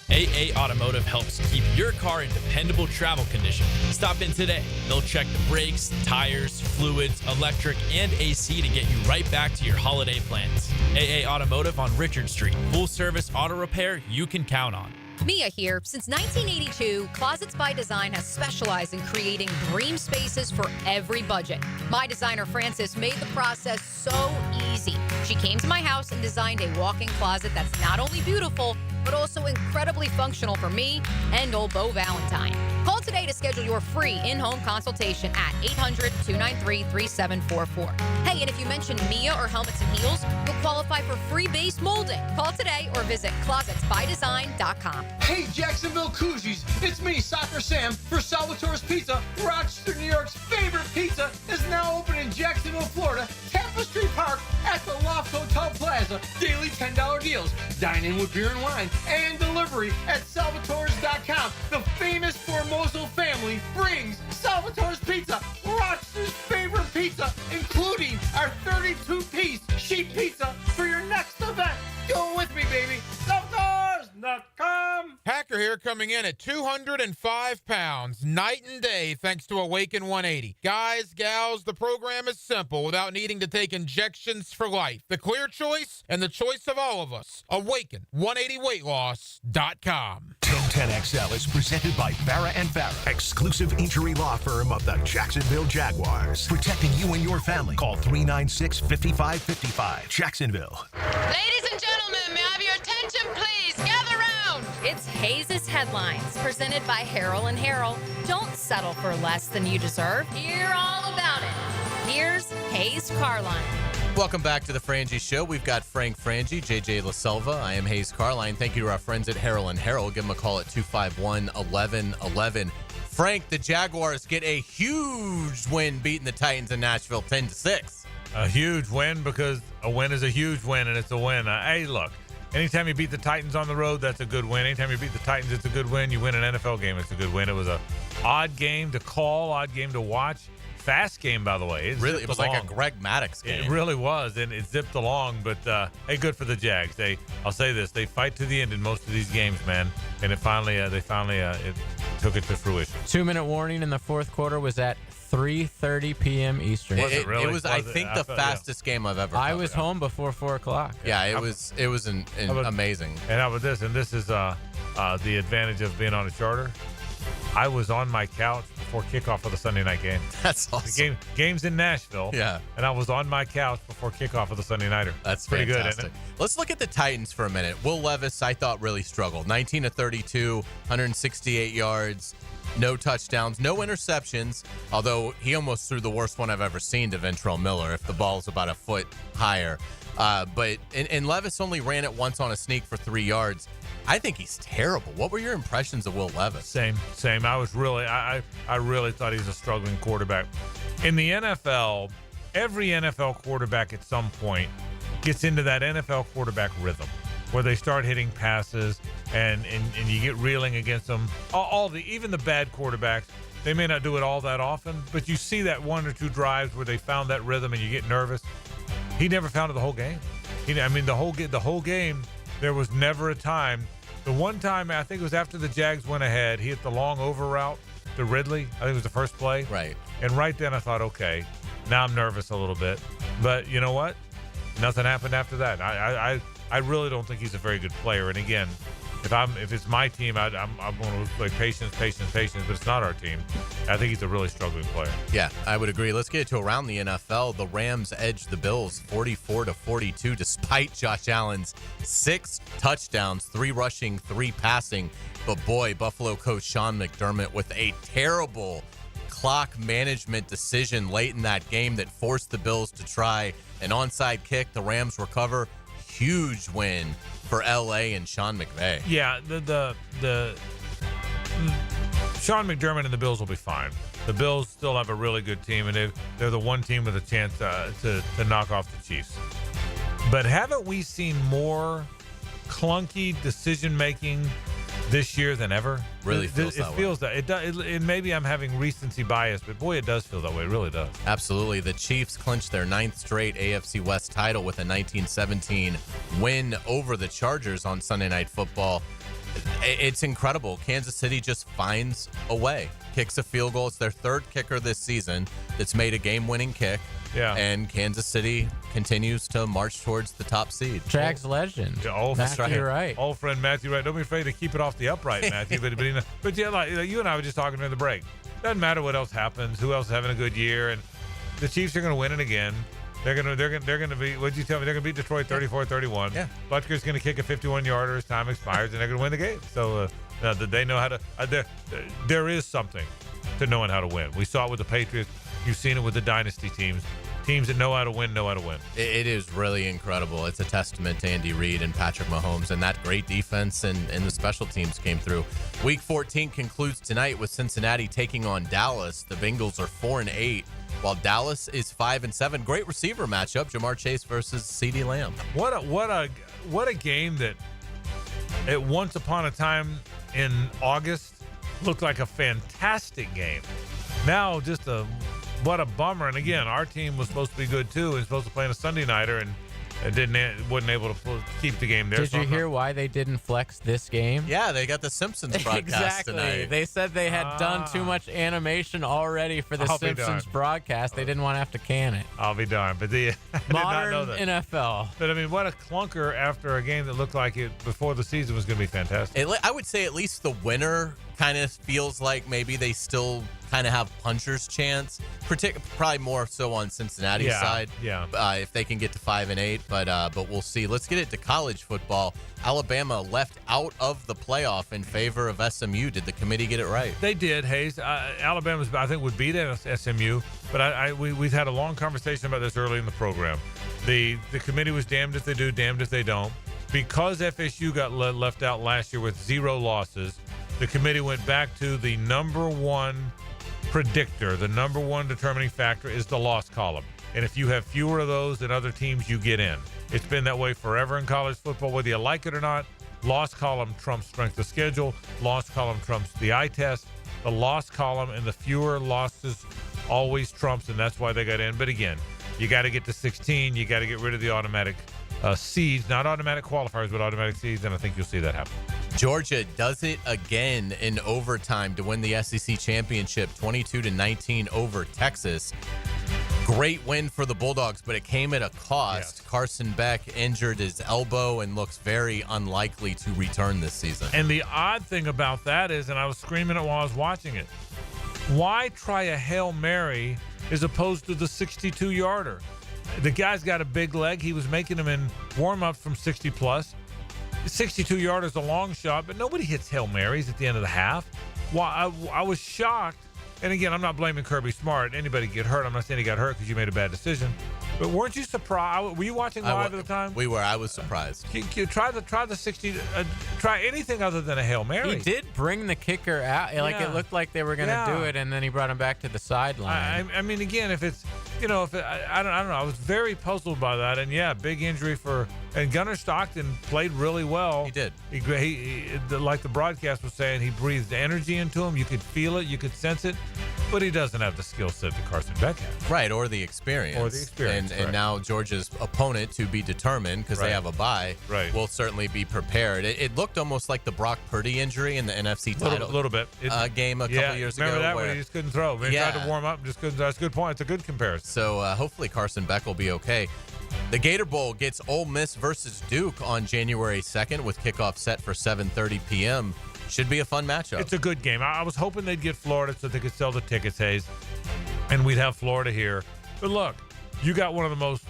AA Automotive helps keep your car in dependable travel condition. Stop in today. They'll check the brakes, tires, fluids, electric, and AC to get you right back to your holiday plans. AA Automotive on Richard Street. Full service auto repair you can count on. Mia here. Since 1982, Closets by Design has specialized in creating dream spaces for every budget. My designer, Frances, made the process so easy. She came to my house and designed a walk-in closet that's not only beautiful, but also incredibly functional for me and old Beau Valentine. Call today to schedule your free in-home consultation at 800-293-3744. Hey, and if you mention Mia or Helmets and Heels, you'll qualify for free base molding. Call today or visit closetsbydesign.com. Hey, Jacksonville Koozies, it's me, Soccer Sam, for Salvatore's Pizza. Rochester, New York's favorite pizza is now open in Jacksonville, Florida, Tapestry Park at the Loft Hotel Plaza. Daily $10 deals, dine in with beer and wine, and delivery at salvatores.com. The famous Formoso family brings Salvatore's Pizza, Rochester's favorite pizza, including our 32-piece sheet pizza for your next event. Go with me, baby. Salvatores.com. Hacker here, Coach. coming in at 205 pounds, night and day, thanks to Awaken 180. Guys, gals, the program is simple without needing to take injections for life. The clear choice and the choice of all of us. Awaken 180weightloss.com. 1010XL is presented by Farah and Farah, exclusive injury law firm of the Jacksonville Jaguars. Protecting you and your family. Call 396-5555. Jacksonville. Ladies and gentlemen, may I have your attention, please? Gather round. It's Hays' Headlines, presented by Harrell and Harrell. Don't settle for less than you deserve. Hear all about it. Here's Hays Carlyon. Welcome back to the Frangie Show. We've got Frank Frangie, JJ LaSelva. I am Hays Carlyon. Thank you to our friends at Harrell and Harrell. Give them a call at 251-1111. Frank, the Jaguars get a huge win beating the Titans in Nashville 10-6. A huge win because a win is a huge win, and it's a win. Hey, look, anytime you beat the Titans on the road, that's a good win. Anytime you beat the Titans, it's a good win. You win an NFL game, it's a good win. It was a odd game to call, odd game to watch. Fast game, by the way. It was like a Greg Maddux game. It really was, and it zipped along. But hey, good for the Jags. I'll say this: they fight to the end in most of these games, man. And it finally it took it to fruition. 2-minute warning in the fourth quarter was at 3:30 p.m. Eastern. It was I think, the fastest game I've ever. I was home before 4 o'clock. Yeah, it was amazing. And how about this? And this is the advantage of being on a charter. I was on my couch before kickoff of the Sunday night game. That's awesome. The game's in Nashville. Yeah. And I was on my couch before kickoff of the Sunday nighter. That's pretty fantastic. good, isn't it? Let's look at the Titans for a minute. Will Levis, I thought, really struggled. 19 of 32, 168 yards, no touchdowns, no interceptions, although he almost threw the worst one I've ever seen to Ventrell Miller if the ball's about a foot higher. But Levis only ran it once on a sneak for 3 yards. I think he's terrible. What were your impressions of Will Levis? Same. I was really, I really thought he was a struggling quarterback. In the NFL, every NFL quarterback at some point gets into that NFL quarterback rhythm where they start hitting passes and you get reeling against them. Even the bad quarterbacks, they may not do it all that often, but you see that one or two drives where they found that rhythm and you get nervous. He never found it the whole game. The whole game, there was never a time. The one time, I think it was after the Jags went ahead, he hit the long over route to Ridley. I think it was the first play. Right. And right then I thought, okay, now I'm nervous a little bit. But you know what? Nothing happened after that. I really don't think he's a very good player. And again, if it's my team, I'm going to play patience, but it's not our team. I think he's a really struggling player. Yeah, I would agree. Let's get to around the NFL. The Rams edged the Bills 44-42 despite Josh Allen's 6 touchdowns, 3 rushing, 3 passing. But boy, Buffalo coach Sean McDermott with a terrible clock management decision late in that game that forced the Bills to try an onside kick. The Rams recover. Huge win for LA and Sean McVay. Yeah, the Sean McDermott and the Bills will be fine. The Bills still have a really good team, and they're the one team with a chance to knock off the Chiefs. But haven't we seen more clunky decision making this year than ever? Really feels that way. It feels that. It does. Maybe I'm having recency bias, but boy, it does feel that way. It really does. Absolutely. The Chiefs clinched their 9th straight AFC West title with a 1917 win over the Chargers on Sunday Night Football. It's incredible. Kansas City just finds a way. Kicks a field goal. It's their 3rd kicker this season that's made a game-winning kick. Yeah. And Kansas City continues to march towards the top seed. Jags legend. Matthew Wright. Old friend Matthew Wright. Don't be afraid to keep it off the upright, Matthew. but yeah, like you and I were just talking during the break. Doesn't matter what else happens. Who else is having a good year? And the Chiefs are going to win it again. They're going to be. What'd you tell me? They're going to beat Detroit 34-31. Yeah. Butker's going to kick a 51-yarder as time expires, and they're going to win the game. So they know how to. There is something to knowing how to win. We saw it with the Patriots. You've seen it with the dynasty teams. Teams that know how to win know how to win. It is really incredible. It's a testament to Andy Reid and Patrick Mahomes, and that great defense and the special teams came through. Week 14 concludes tonight with Cincinnati taking on Dallas. The Bengals are 4-8, while Dallas is 5-7. Great receiver matchup: Jamar Chase versus CeeDee Lamb. What a game that at once upon a time in August looked like a fantastic game. Now what a bummer. And again, our team was supposed to be good too and supposed to play on a Sunday nighter, and wasn't able to keep the game there. Did you hear why they didn't flex this game? Yeah, they got the Simpsons broadcast exactly. tonight. They said they had done too much animation already for the I'll be Simpsons darned. broadcast. They didn't want to have to can it. I'll be darned. But I did not know Modern that. NFL. But I mean, what a clunker after a game that looked like it before the season was going to be fantastic. I would say at least the winner kind of feels like maybe they still kind of have puncher's chance. Probably more so on Cincinnati's side. Yeah. If they can get to 5-8, but we'll see. Let's get it to college football. Alabama left out of the playoff in favor of SMU. Did the committee get it right? They did, Hayes. Alabama, I think, would beat SMU, but we've had a long conversation about this early in the program. The committee was damned if they do, damned if they don't. Because FSU got left out last year with 0 losses, the committee went back to the number one predictor. The number one determining factor is the loss column. And if you have fewer of those than other teams, you get in. It's been that way forever in college football, whether you like it or not. Loss column trumps strength of schedule. Loss column trumps the eye test. The loss column and the fewer losses always trumps, and that's why they got in. But again, you got to get to 16. You got to get rid of the automatic seeds, not automatic qualifiers, but automatic seeds, and I think you'll see that happen. Georgia does it again in overtime to win the SEC championship, 22-19 over Texas. Great win for the Bulldogs, but it came at a cost. Yes. Carson Beck injured his elbow and looks very unlikely to return this season. And the odd thing about that is, and I was screaming it while I was watching it, why try a Hail Mary as opposed to the 62-yarder? The guy's got a big leg. He was making them in warm-ups from 60-plus. 62-yarder is a long shot, but nobody hits Hail Marys at the end of the half. Well, I was shocked. And again, I'm not blaming Kirby Smart. Anybody get hurt. I'm not saying he got hurt because you made a bad decision. But weren't you surprised? Were you watching live at the time? We were. I was surprised. Try the 60. Try anything other than a Hail Mary. He did bring the kicker out. Like it looked like they were going to do it, and then he brought him back to the sideline. I mean, again, if it's I don't know. I was very puzzled by that. And yeah, big injury and Gunnar Stockton played really well. He did. He like the broadcast was saying, he breathed energy into him. You could feel it. You could sense it. But he doesn't have the skill set that Carson Beck has. Right, or the experience. And now Georgia's opponent, to be determined, because they have a bye, will certainly be prepared. It looked almost like the Brock Purdy injury in the NFC title. A little bit. Game a couple years ago. Remember that when he just couldn't throw. He tried to warm up and just couldn't. That's a good point. It's a good comparison. So hopefully Carson Beck will be okay. The Gator Bowl gets Ole Miss versus Duke on January 2nd with kickoff set for 7:30 p.m. Should be a fun matchup. It's a good game. I was hoping they'd get Florida so they could sell the tickets, Hayes, and we'd have Florida here. But look, you got one of the most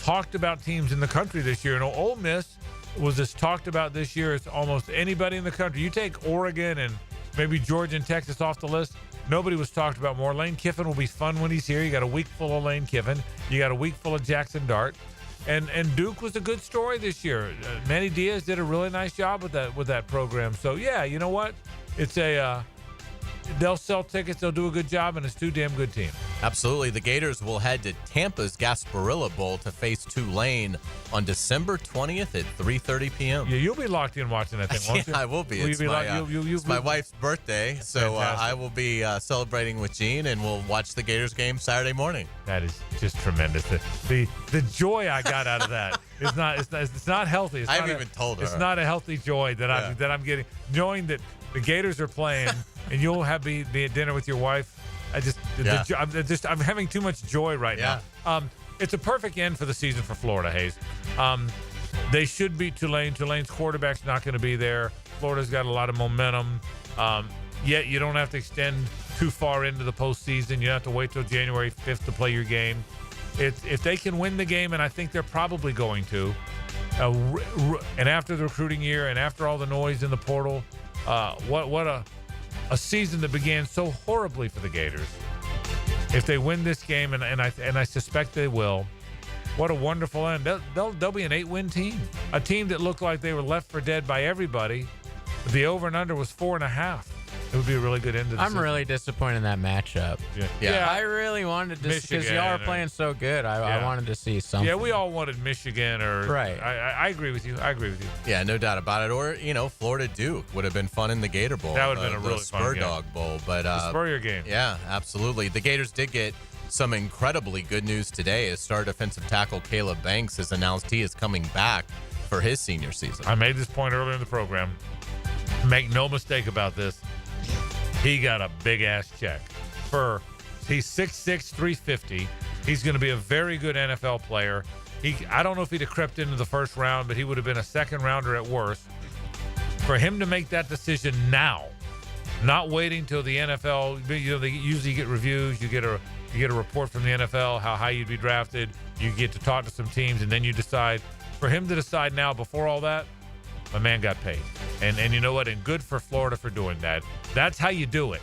talked about teams in the country this year. And Ole Miss was as talked about this year as almost anybody in the country. You take Oregon and maybe Georgia and Texas off the list. Nobody was talked about more. Lane Kiffin will be fun when he's here. You got a week full of Lane Kiffin. You got a week full of Jackson Dart. And Duke was a good story this year. Manny Diaz did a really nice job with that program. So yeah, you know what? It's they'll sell tickets, they'll do a good job, and it's two damn good teams. Absolutely. The Gators will head to Tampa's Gasparilla Bowl to face Tulane on December 20th at 3:30 p.m. Yeah, you'll be locked in watching that thing, won't you? I will be. Will It's you be my, it's my wife's birthday, so I will be celebrating with Jean, and we'll watch the Gators game Saturday morning. That is just tremendous. The joy I got out of that is it's not healthy. I haven't even told her. It's not a healthy joy that I'm getting, knowing that the Gators are playing and you'll be at dinner with your wife. I'm having too much joy right now. It's a perfect end for the season for Florida, Hayes. They should beat Tulane. Tulane's quarterback's not going to be there. Florida's got a lot of momentum. Yet you don't have to extend too far into the postseason. You have to wait till January 5th to play your game. If they can win the game, and I think they're probably going to, and after the recruiting year and after all the noise in the portal, what a season that began so horribly for the Gators. If they win this game, and I suspect they will, what a wonderful end. They'll be an 8-win team. A team that looked like they were left for dead by everybody. The over and under was 4.5. It would be a really good end to the season. I'm really disappointed in that matchup. Yeah. I really wanted to, because y'all are playing so good. I wanted to see something. Yeah, we all wanted Michigan right. I agree with you. Yeah, no doubt about it. Or, Florida Duke would have been fun in the Gator Bowl. That would have been a really fun Spur game. Dog Bowl. But, the Spurrier game. Yeah, absolutely. The Gators did get some incredibly good news today as star defensive tackle Caleb Banks has announced he is coming back for his senior season. I made this point earlier in the program. Make no mistake about this. He got a big-ass check. He's 6'6", 350. He's going to be a very good NFL player. I don't know if he'd have crept into the first round, but he would have been a second rounder at worst. For him to make that decision now, not waiting till the NFL, they usually get reviews. You get a report from the NFL how high you'd be drafted. You get to talk to some teams, and then you decide. For him to decide now before all that, my man got paid. And you know what? And good for Florida for doing that. That's how you do it.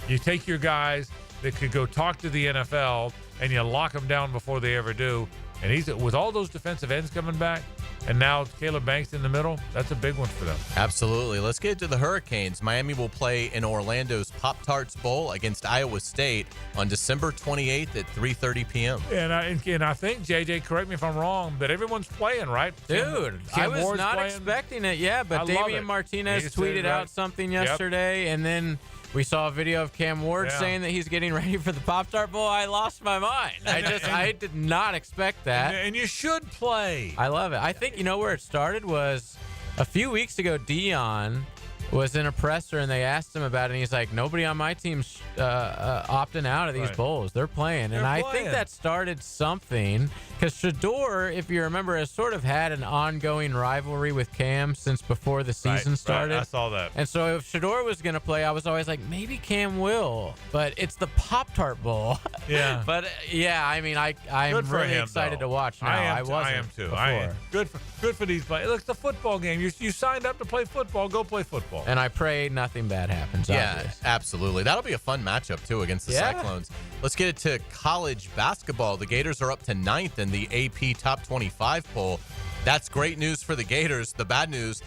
You take your guys that could go talk to the NFL, and you lock them down before they ever do. And he's with all those defensive ends coming back, and now Caleb Banks in the middle. That's a big one for them. Absolutely. Let's get to the Hurricanes. Miami will play in Orlando's Pop-Tarts Bowl against Iowa State on December 28th at 3:30 p.m. And I think, JJ, correct me if I'm wrong, but everyone's playing, right? Dude, I was not expecting it. Yeah, but Damian Martinez tweeted out something yesterday, and then we saw a video of Cam Ward saying that he's getting ready for the Pop-Tart Bowl. I lost my mind. I did not expect that. And you should play. I love it. I think, where it started was a few weeks ago, Dion was in a presser, and they asked him about it, and he's like, nobody on my team's opting out of these bowls. They're playing. I think that started something, because Shador, if you remember, has sort of had an ongoing rivalry with Cam since before the season started. Right. I saw that. And so if Shador was going to play, I was always like, maybe Cam will. But it's the Pop-Tart Bowl. Yeah. But, yeah, I mean, I'm really excited to watch now. I am too. I am. Good for these players. Look, it's a football game. You signed up to play football. Go play football. And I pray nothing bad happens. Yeah, obviously. Absolutely. That'll be a fun matchup, too, against the Cyclones. Let's get it to college basketball. The Gators are up to 9th in the AP Top 25 poll. That's great news for the Gators. The bad news,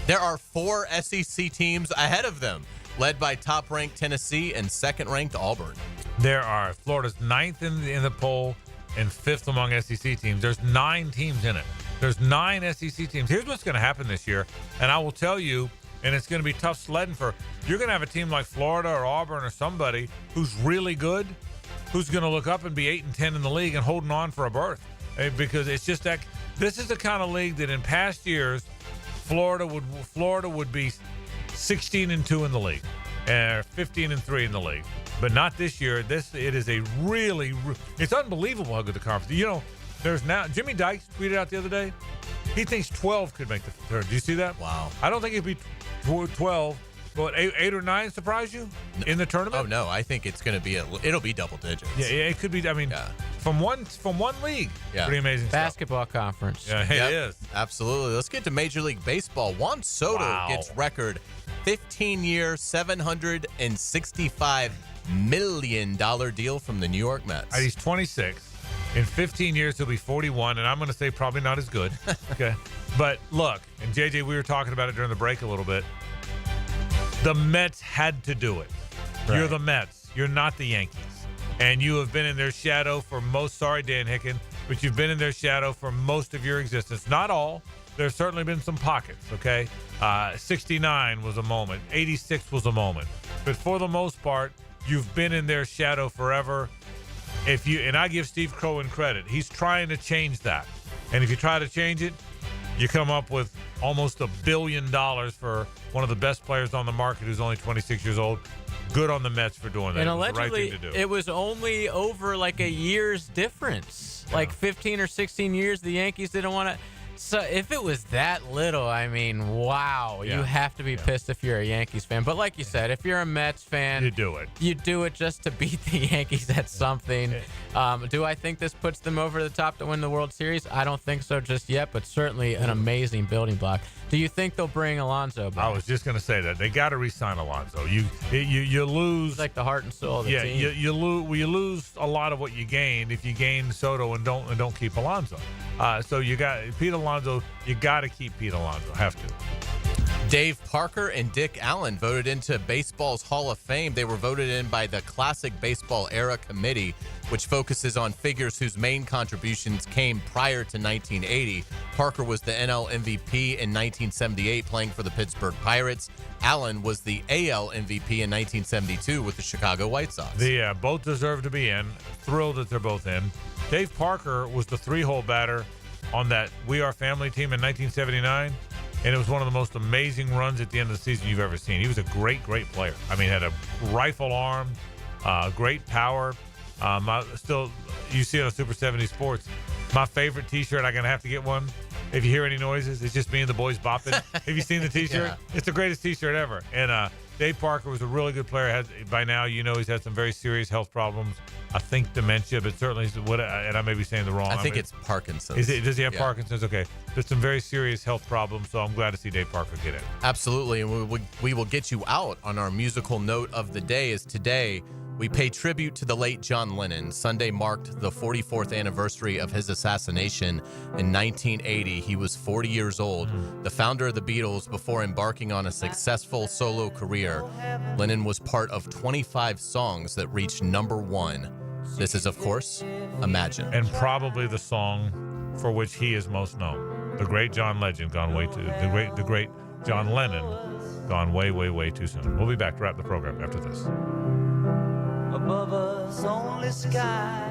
there are 4 SEC teams ahead of them, led by top-ranked Tennessee and second-ranked Auburn. There are. Florida's 9th in the poll and 5th among SEC teams. There's 9 teams in it. There's 9 SEC teams. Here's what's going to happen this year, and I will tell you, and it's going to be tough sledding you're going to have a team like Florida or Auburn or somebody who's really good, who's going to look up and be 8-10 in the league and holding on for a berth. Because it's just that this is the kind of league that in past years, Florida would be 16-2 in the league, 15-3 in the league. But not this year. It is a really, it's unbelievable how good the conference. There's now Jimmy Dykes tweeted out the other day. He thinks 12 could make the third. Do you see that? Wow. I don't think it'd be 12. But 8 or 9 surprise you in the tournament? Oh no, I think it's going to be it'll be double digits. Yeah, it could be. I mean, from one league. Yeah. Pretty amazing basketball conference. Yeah, it is. Absolutely. Let's get to Major League Baseball. Juan Soto gets record 15-year, $765 million deal from the New York Mets. He's 26. In 15 years, he'll be 41, and I'm going to say probably not as good. Okay. But look, and JJ, we were talking about it during the break a little bit. The Mets had to do it. Right. You're the Mets. You're not the Yankees. And you have been in their shadow for sorry, Dan Hicken, but you've been in their shadow for most of your existence. Not all. There's certainly been some pockets, okay? 69 was a moment. 86 was a moment. But for the most part, you've been in their shadow forever. And I give Steve Cohen credit. He's trying to change that. And if you try to change it, you come up with almost $1 billion for one of the best players on the market who's only 26 years old. Good on the Mets for doing that. And allegedly, it was the right thing to do. It was only over like a year's difference. Yeah. Like 15 or 16 years, the Yankees didn't want to. So if it was that little, I mean, wow, you have to be pissed if you're a Yankees fan. But like you said, if you're a Mets fan, you do it. You do it just to beat the Yankees at something. Do I think this puts them over the top to win the World Series? I don't think so just yet, but certainly an amazing building block. Do you think they'll bring Alonso back? I was just going to say that. They got to re-sign Alonso. You lose. It's like the heart and soul of the team. You lose a lot of what you gained if you gain Soto and don't keep Alonso. So you got Pete Alonso. You got to keep Pete Alonso. Have to. Dave Parker and Dick Allen voted into baseball's Hall of Fame. They were voted in by the Classic Baseball Era Committee, which focuses on figures whose main contributions came prior to 1980. Parker was the NL MVP in 1978 playing for the Pittsburgh Pirates. Allen was the AL MVP in 1972 with the Chicago White Sox. Both deserve to be in. Thrilled that they're both in. Dave Parker was the 3-hole batter on that We Are Family team in 1979. And it was one of the most amazing runs at the end of the season you've ever seen. He was a great, great player. I mean, had a rifle arm, great power. You see it on Super 70 Sports. My favorite T-shirt, I'm going to have to get one. If you hear any noises, it's just me and the boys bopping. Have you seen the T-shirt? Yeah. It's the greatest T-shirt ever. And Dave Parker was a really good player. By now, he's had some very serious health problems. I think dementia, but certainly, and I may be saying the wrong. I think it's Parkinson's. Does he have Parkinson's? Okay. There's some very serious health problems, so I'm glad to see Dave Parker get in. Absolutely, and we will get you out on our musical note of the day. Is today we pay tribute to the late John Lennon. Sunday marked the 44th anniversary of his assassination in 1980. He was 40 years old, the founder of the Beatles before embarking on a successful solo career. Lennon was part of 25 songs that reached #1. This is, of course, Imagine. And probably the song for which he is most known. The great John Legend gone way too. The great John Lennon gone way, way, way too soon. We'll be back to wrap the program after this. Above us only sky.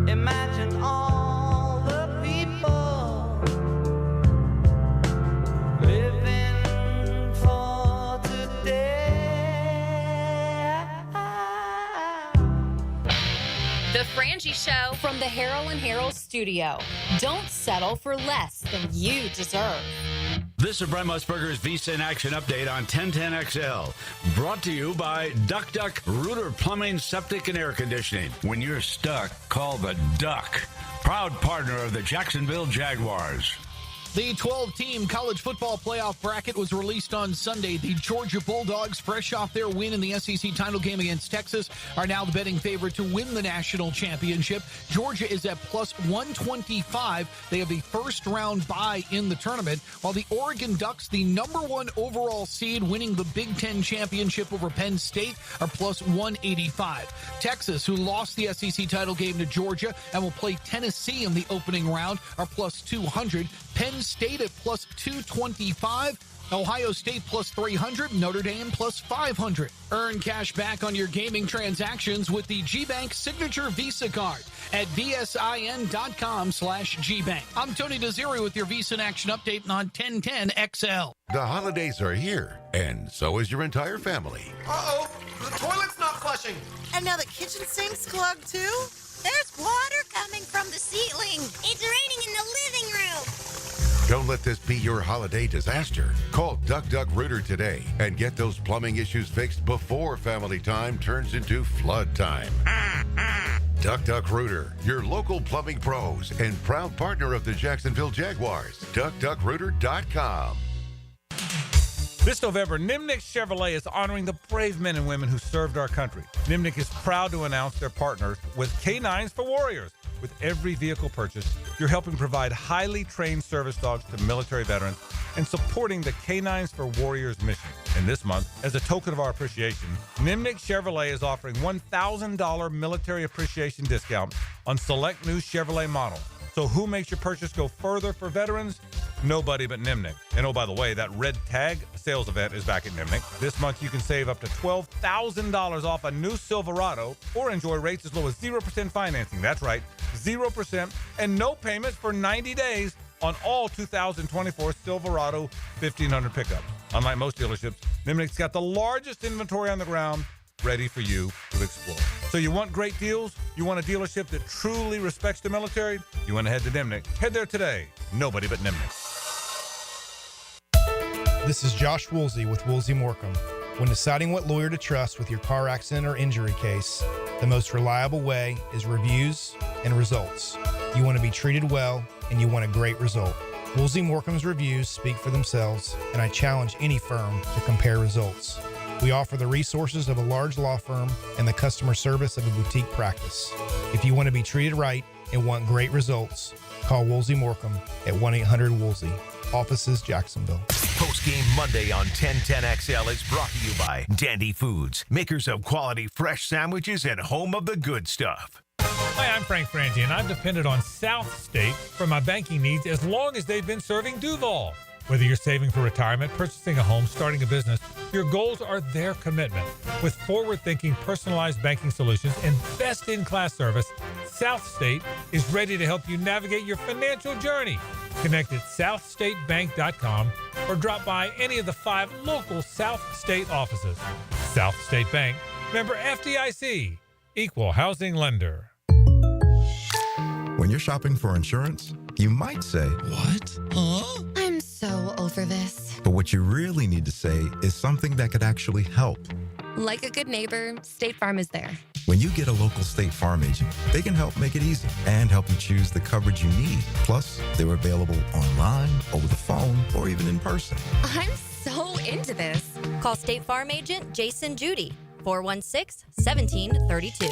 Imagine all the people living for today. The Frangie Show from the Harrell and Harrell studio. Don't settle for less than you deserve. This is Brent Musburger's Visa in Action update on 1010XL. Brought to you by Duck Duck Rooter Plumbing, Septic, and Air Conditioning. When you're stuck, call the Duck. Proud partner of the Jacksonville Jaguars. The 12-team college football playoff bracket was released on Sunday. The Georgia Bulldogs, fresh off their win in the SEC title game against Texas, are now the betting favorite to win the national championship. Georgia is at plus 125. They have a first-round bye in the tournament, while the Oregon Ducks, the #1 overall seed, winning the Big Ten championship over Penn State, are plus 185. Texas, who lost the SEC title game to Georgia and will play Tennessee in the opening round, are plus 200. Penn State at plus 225. Ohio State plus 300, Notre Dame plus 500. Earn cash back on your gaming transactions with the GBank Signature Visa Card at vsin.com/GBank. I'm Tony Desiri with your Visa in Action update on 1010XL. The holidays are here, and so is your entire family. Uh-oh, the toilet's not flushing. And now the kitchen sink's clogged too? There's water coming from the ceiling. It's raining in the living room. Don't let this be your holiday disaster. Call Duck Duck Rooter today and get those plumbing issues fixed before family time turns into flood time. Duck Duck Rooter, your local plumbing pros and proud partner of the Jacksonville Jaguars. DuckDuckRooter.com. This November, Nimnik Chevrolet is honoring the brave men and women who served our country. Nimnik is proud to announce their partners with K9s for Warriors. With every vehicle purchase, you're helping provide highly trained service dogs to military veterans and supporting the K9s for Warriors mission. And this month, as a token of our appreciation, Nimnik Chevrolet is offering $1,000 military appreciation discount on select new Chevrolet models. So who makes your purchase go further for veterans? Nobody but Nimnik. And oh, by the way, that red tag sales event is back at Nimnik. This month, you can save up to $12,000 off a new Silverado or enjoy rates as low as 0% financing. That's right, 0% and no payments for 90 days on all 2024 Silverado 1500 pickups. Unlike most dealerships, Nimnik's got the largest inventory on the ground ready for you to explore. So you want great deals? You want a dealership that truly respects the military? You want to head to Nimnik. Head there today. Nobody but Nimnik. This is Josh Woolsey with Woolsey Morecambe. When deciding what lawyer to trust with your car accident or injury case, the most reliable way is reviews and results. You want to be treated well, and you want a great result. Woolsey Morecambe's reviews speak for themselves, and I challenge any firm to compare results. We offer the resources of a large law firm and the customer service of a boutique practice. If you want to be treated right and want great results, call Woolsey Morecambe at 1-800-WOOLSEY. Offices, Jacksonville. Post-game Monday on 1010XL is brought to you by Dandy Foods, makers of quality fresh sandwiches and home of the good stuff. Hi, I'm Frank Frangie, and I've depended on South State for my banking needs as long as they've been serving Duval. Whether you're saving for retirement, purchasing a home, starting a business, your goals are their commitment. With forward-thinking, personalized banking solutions and best-in-class service, South State is ready to help you navigate your financial journey. Connect at southstatebank.com or drop by any of the 5 local South State offices. South State Bank, member FDIC, equal housing lender. When you're shopping for insurance, you might say, "What? Huh?" I'm so over this. But what you really need to say is something that could actually help. Like a good neighbor, State Farm is there. When you get a local State Farm agent, they can help make it easy and help you choose the coverage you need. Plus, they're available online, over the phone, or even in person. I'm so into this. Call State Farm agent Jason Judy, 416-1732.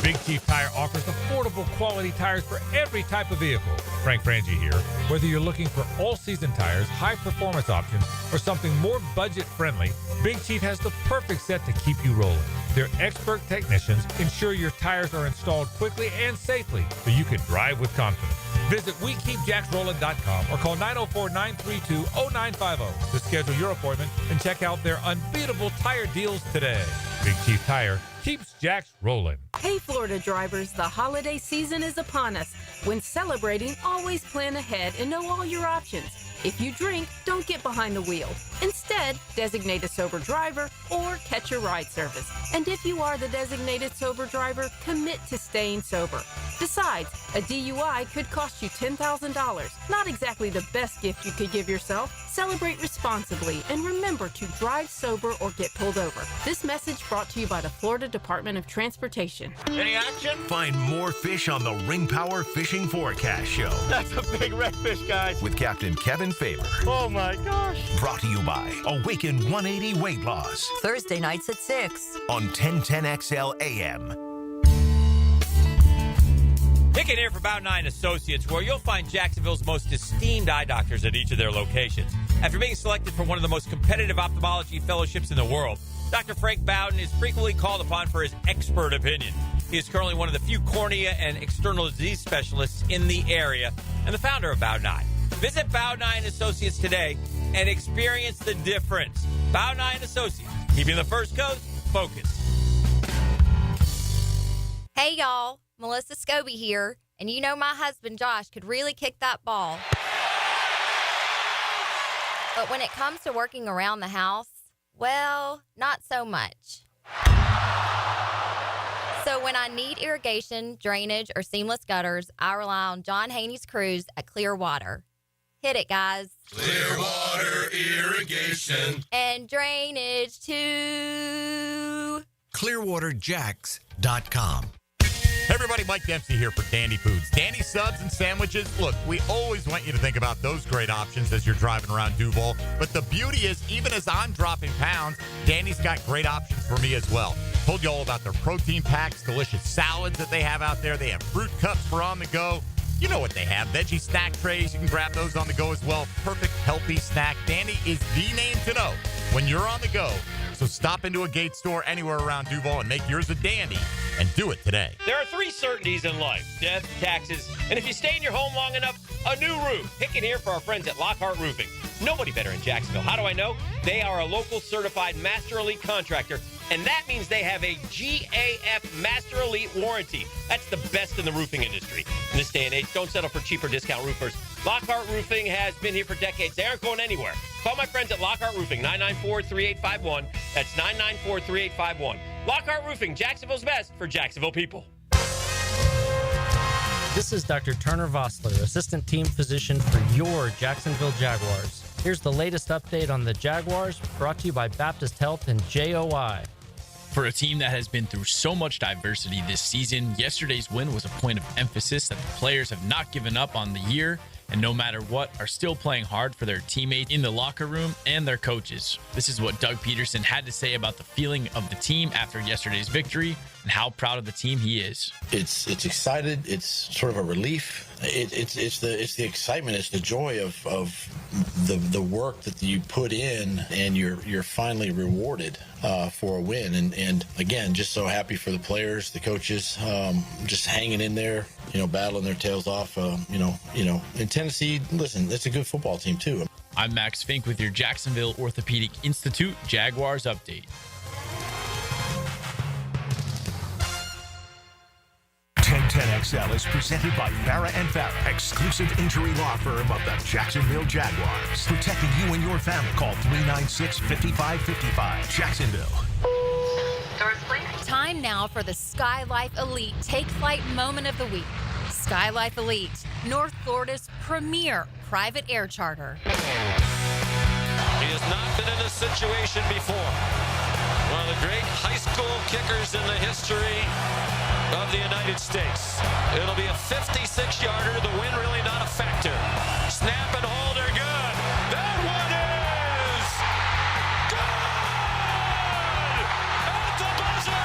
Big Chief Tire offers affordable quality tires for every type of vehicle. Frank Frangie here. Whether you're looking for all-season tires, high-performance options, or something more budget-friendly, Big Chief has the perfect set to keep you rolling. Their expert technicians ensure your tires are installed quickly and safely so you can drive with confidence. Visit WeKeepJacksRolling.com or call 904-932-0950 to schedule your appointment and check out their unbeatable tire deals today. Big Chief Tire keeps Jacks rolling. Hey, Florida drivers, the holiday season is upon us. When celebrating, always plan ahead and know all your options. If you drink, don't get behind the wheel. Instead, designate a sober driver or catch a ride service. And if you are the designated sober driver, commit to staying sober. Besides, a DUI could cost you $10,000. Not exactly the best gift you could give yourself. Celebrate responsibly and remember to drive sober or get pulled over. This message brought to you by the Florida Department of Transportation. Any action? Find more fish on the Ring Power Fishing Forecast Show. That's a big redfish, guys. With Captain Kevin Faber. Oh, my gosh. Brought to you by Awaken 180 Weight Loss. Thursday nights at 6. On 1010XL AM. Pick it here for Bow 9 Associates, where you'll find Jacksonville's most esteemed eye doctors at each of their locations. After being selected for one of the most competitive ophthalmology fellowships in the world, Dr. Frank Bowden is frequently called upon for his expert opinion. He is currently one of the few cornea and external disease specialists in the area and the founder of Bow 9. Visit Bow 9 Associates today and experience the difference. Bow 9 Associates, keeping the First Coast focused. Hey, y'all. Melissa Scobie here, and you know my husband Josh could really kick that ball. But when it comes to working around the house, well, not so much. So when I need irrigation, drainage, or seamless gutters, I rely on John Haney's crews at Clearwater. Hit it, guys. Clearwater Irrigation. And drainage, too. ClearwaterJacks.com. Hey everybody, Mike Dempsey here for Dandy Foods. Dandy subs and sandwiches. Look, we always want you to think about those great options as you're driving around Duval. But the beauty is, even as I'm dropping pounds, Dandy's got great options for me as well. Told you all about their protein packs, delicious salads that they have out there. They have fruit cups for on the go. You know what they have. Veggie snack trays. You can grab those on the go as well. Perfect, healthy snack. Dandy is the name to know when you're on the go. So stop into a Gate store anywhere around Duval and make yours a dandy, and do it today. There are 3 certainties in life: death, taxes, and if you stay in your home long enough, a new roof. Pick it here for our friends at Lockhart Roofing. Nobody better in Jacksonville. How do I know? They are a local certified Master Elite contractor, and that means they have a GAF Master Elite warranty. That's the best in the roofing industry. In this day and age, don't settle for cheaper discount roofers. Lockhart Roofing has been here for decades. They aren't going anywhere. Call my friends at Lockhart Roofing, 994-3851. That's 994-3851. Lockhart Roofing, Jacksonville's best for Jacksonville people. This is Dr. Turner Vossler, Assistant Team Physician for your Jacksonville Jaguars. Here's the latest update on the Jaguars, brought to you by Baptist Health and JOI. For a team that has been through so much diversity this season, yesterday's win was a point of emphasis that the players have not given up on the year, and no matter what, are still playing hard for their teammates in the locker room and their coaches. This is what Doug Peterson had to say about the feeling of the team after yesterday's victory. and how proud of the team he is. It's excited. It's sort of a relief. It's the excitement. It's the joy of the work that you put in, and you're finally rewarded for a win. And again, just so happy for the players, the coaches, just hanging in there, battling their tails off. In Tennessee, listen, it's a good football team too. I'm Max Fink with your Jacksonville Orthopedic Institute Jaguars update. 1010XL is presented by Farah & Farah, exclusive injury law firm of the Jacksonville Jaguars. Protecting you and your family. Call 396-5555. Jacksonville. Time now for the Sky Life Elite Take Flight Moment of the Week. Sky Life Elite, North Florida's premier private air charter. He has not been in this situation before. One of the great high school kickers in the history of the United States. It'll be a 56-yarder. The wind really not a factor. Snap and hold are good. That one is good! At the buzzer!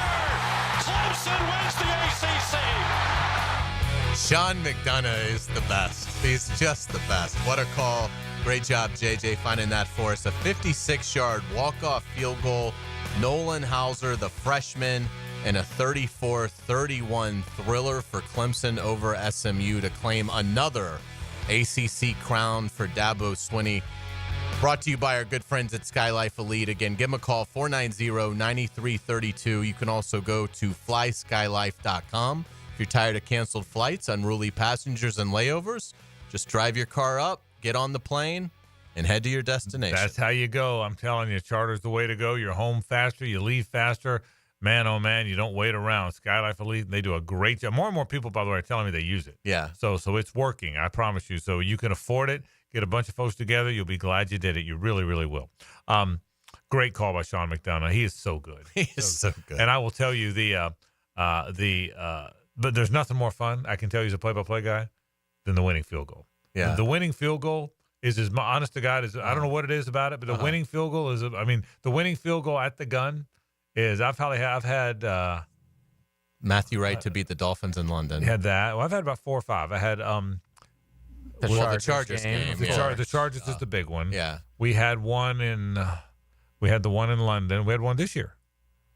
Clemson wins the ACC! Sean McDonough is the best. He's just the best. What a call. Great job, JJ, finding that for us. A 56-yard walk-off field goal. Nolan Hauser, the freshman, and a 34-31 thriller for Clemson over SMU to claim another ACC crown for Dabo Swinney. Brought to you by our good friends at Sky Life Elite. Again, give them a call, 490-9332. You can also go to flyskylife.com. If you're tired of canceled flights, unruly passengers, and layovers, just drive your car up, get on the plane, and head to your destination. That's how you go. I'm telling you, charter's the way to go. You're home faster. You leave faster. Man, oh, man, you don't wait around. Sky Life Elite, they do a great job. More and more people, by the way, are telling me they use it. Yeah. So it's working, I promise you. So you can afford it. Get a bunch of folks together. You'll be glad you did it. You really, really will. Great call by Sean McDonough. He is so good. He is so good. And I will tell you but there's nothing more fun, I can tell you as a play-by-play guy, than the winning field goal. Yeah. The winning field goal is as honest to God as I don't know what it is about it, but the winning field goal is, the winning field goal at the gun is, I've had Matthew Wright to beat the Dolphins in London. Had that. Well, I've had about 4 or 5. I had the Chargers game. The Chargers is the big one. Yeah. We had one we had the one in London. We had one this year.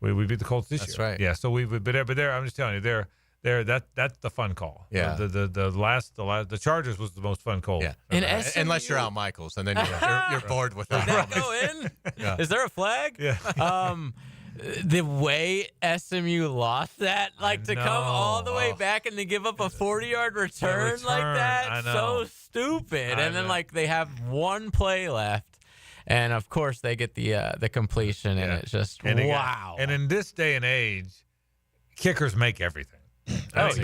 We beat the Colts this year. That's right. Yeah. So but there, I'm just telling you, that's the fun call. Yeah. The Chargers was the most fun call. Yeah. Unless you're Al Michaels, and then you're bored with Does that. that go in? Yeah. Is there a flag? Yeah. The way SMU lost that, to come all the way back and to give up a 40-yard return like that, so stupid. And then they have one play left. And of course they get the completion, and it's just wow. And in this day and age, kickers make everything. That's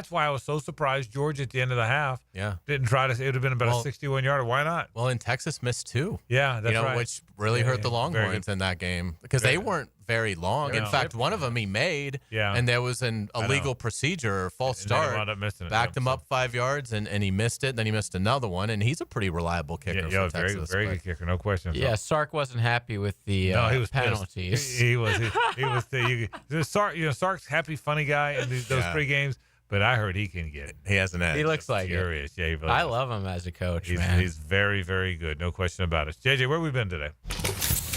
why I was so surprised Georgia at the end of the half didn't try to. It would have been about a 61-yarder. Why not? Well, and Texas missed 2. Yeah, that's right. Which really hurt the Longhorns in that game because they weren't very long. In fact, one of them he made, and there was an illegal procedure or false start. Backed him up 5 yards, and he missed it. Then he missed another one, and he's a pretty reliable kicker for Texas. Very good kicker, no question. Yeah, Sark wasn't happy with the penalties. He was. Sark's happy, funny guy in those 3 games. But I heard he can get it. He has an edge. He looks like curious. it. Yeah, I love him as a coach, He's very, very good. No question about it. JJ, where have we been today?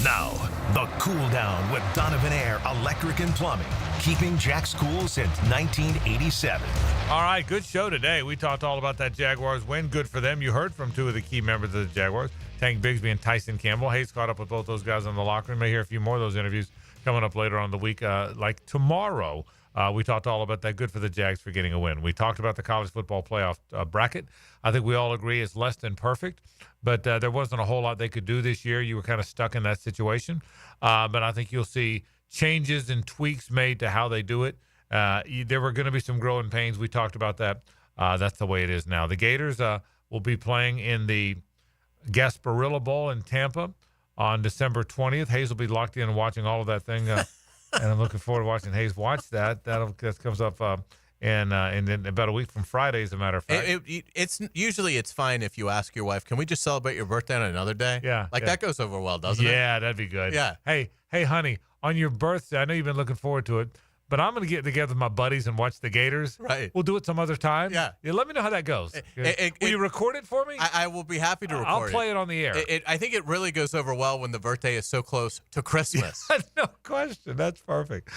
Now, the cool down with Donovan Air Electric and Plumbing, keeping Jack's cool since 1987. All right, good show today. We talked all about that Jaguars win. Good for them. You heard from 2 of the key members of the Jaguars, Tank Bigsby and Tyson Campbell. Hays caught up with both those guys in the locker room. May hear a few more of those interviews coming up later on the week, like tomorrow. We talked all about that. Good for the Jags for getting a win. We talked about the college football playoff bracket. I think we all agree it's less than perfect, but there wasn't a whole lot they could do this year. You were kind of stuck in that situation. But I think you'll see changes and tweaks made to how they do it. There were going to be some growing pains. We talked about that. That's the way it is now. The Gators will be playing in the Gasparilla Bowl in Tampa on December 20th. Hays will be locked in and watching all of that thing. And I'm looking forward to watching Hays watch that. That comes up and then about a week from Friday, as a matter of fact. It's fine if you ask your wife, can we just celebrate your birthday on another day? Yeah. That goes over well, doesn't it? Yeah, that'd be good. Yeah. Hey, honey, on your birthday, I know you've been looking forward to it, but I'm going to get together with my buddies and watch the Gators. Right. We'll do it some other time. Yeah. Let me know how that goes. Will you record it for me? I will be happy to record it. I'll play it on the air. I think it really goes over well when the birthday is so close to Christmas. No question. That's perfect.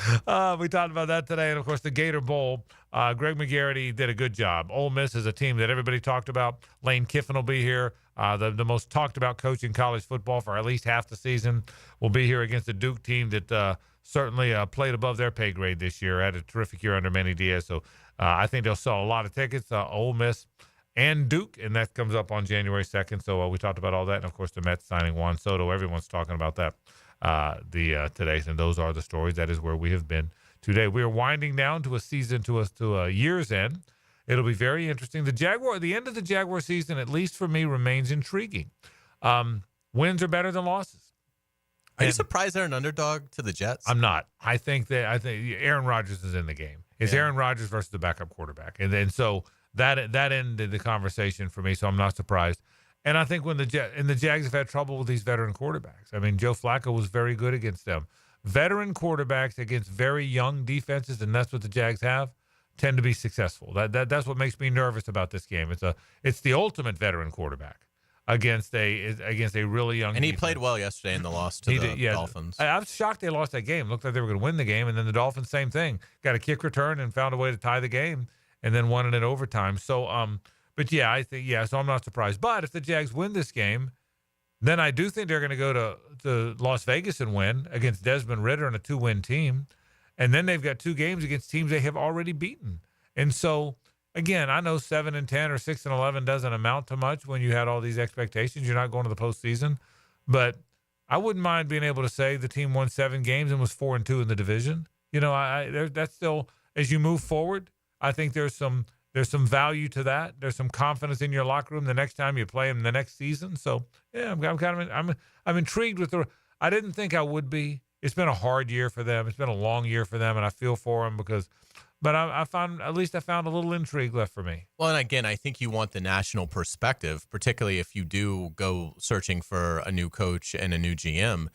We talked about that today. And, of course, the Gator Bowl. Greg McGarity did a good job. Ole Miss is a team that everybody talked about. Lane Kiffin will be here. The most talked about coach in college football for at least half the season will be here against the Duke team that certainly played above their pay grade this year. Had a terrific year under Manny Diaz. So I think they'll sell a lot of tickets, Ole Miss and Duke, and that comes up on January 2nd. So we talked about all that. And, of course, the Mets signing Juan Soto. Everyone's talking about that today. And those are the stories. That is where we have been today. We are winding down to a season, to a year's end. It'll be very interesting. The end of the Jaguar season, at least for me, remains intriguing. Wins are better than losses. Are you surprised they're an underdog to the Jets? I'm not. I think Aaron Rodgers is in the game. It's Aaron Rodgers versus the backup quarterback, and so that ended the conversation for me. So I'm not surprised. And I think when the Jags have had trouble with these veteran quarterbacks. I mean, Joe Flacco was very good against them. Veteran quarterbacks against very young defenses, and that's what the Jags have, tend to be successful. That's what makes me nervous about this game. It's the ultimate veteran quarterback against a really young. And he defense. played well yesterday in the loss to the Dolphins. I was shocked they lost that game. Looked like they were going to win the game, and then the Dolphins, same thing, got a kick return and found a way to tie the game, and then won it in overtime. So, so I'm not surprised. But if the Jags win this game, then I do think they're going to go to Las Vegas and win against Desmond Ridder and a 2-win team. And then they've got 2 games against teams they have already beaten. And so, again, I know 7-10 or 6-11 doesn't amount to much when you had all these expectations. You're not going to the postseason. But I wouldn't mind being able to say the team won 7 games and was 4-2 in the division. You know, that's still, as you move forward, I think there's some value to that. There's some confidence in your locker room the next time you play them the next season. So, yeah, I'm intrigued with I didn't think I would be. It's been a hard year for them. It's been a long year for them, and I feel for them but I found a little intrigue left for me. Well, and again, I think you want the national perspective, particularly if you do go searching for a new coach and a new GM.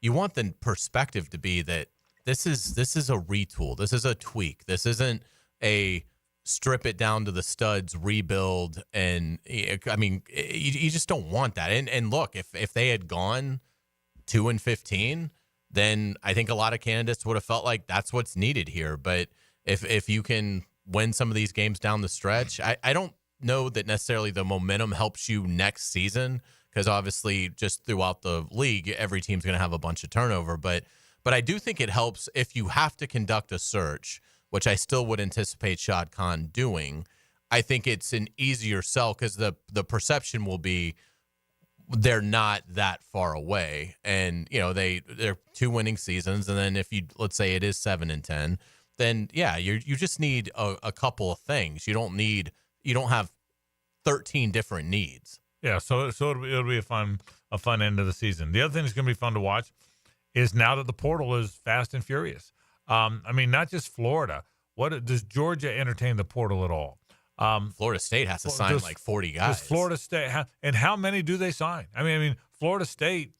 You want the perspective to be that this is a retool. This is a tweak. This isn't a strip it down to the studs, rebuild, and I mean, you just don't want that. And look, if they had gone 2-15. Then I think a lot of candidates would have felt like that's what's needed here. But if you can win some of these games down the stretch, I don't know that necessarily the momentum helps you next season, because obviously just throughout the league, every team's going to have a bunch of turnover. But I do think it helps if you have to conduct a search, which I still would anticipate Shad Khan doing. I think it's an easier sell because the perception will be they're not that far away, and they're 2 winning seasons, and then if let's say it is 7-10, then you just need a couple of things. You don't have 13 different needs. Yeah, so it'll be a fun end of the season. The other thing that's going to be fun to watch is now that the portal is fast and furious. I mean, not just Florida. What does Georgia entertain the portal at all? Florida State has to sign like 40 guys. Does Florida State and how many do they sign? I mean, Florida State.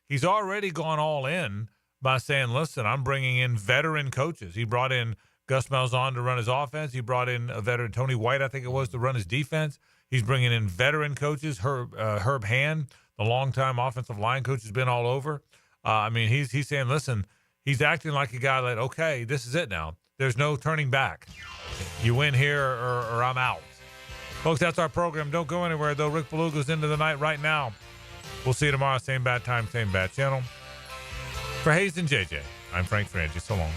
He's already gone all in by saying, "Listen, I'm bringing in veteran coaches." He brought in Gus Malzahn to run his offense. He brought in a veteran, Tony White, I think it was, to run his defense. He's bringing in veteran coaches. Herb Hand, the longtime offensive line coach, has been all over. He's saying, "Listen," he's acting like a guy that, okay, this is it now. There's no turning back. You win here or I'm out. Folks, that's our program. Don't go anywhere, though. Rick Beluga's into the night right now. We'll see you tomorrow. Same bad time, same bad channel. For Hays and JJ, I'm Frank Frangie. So long.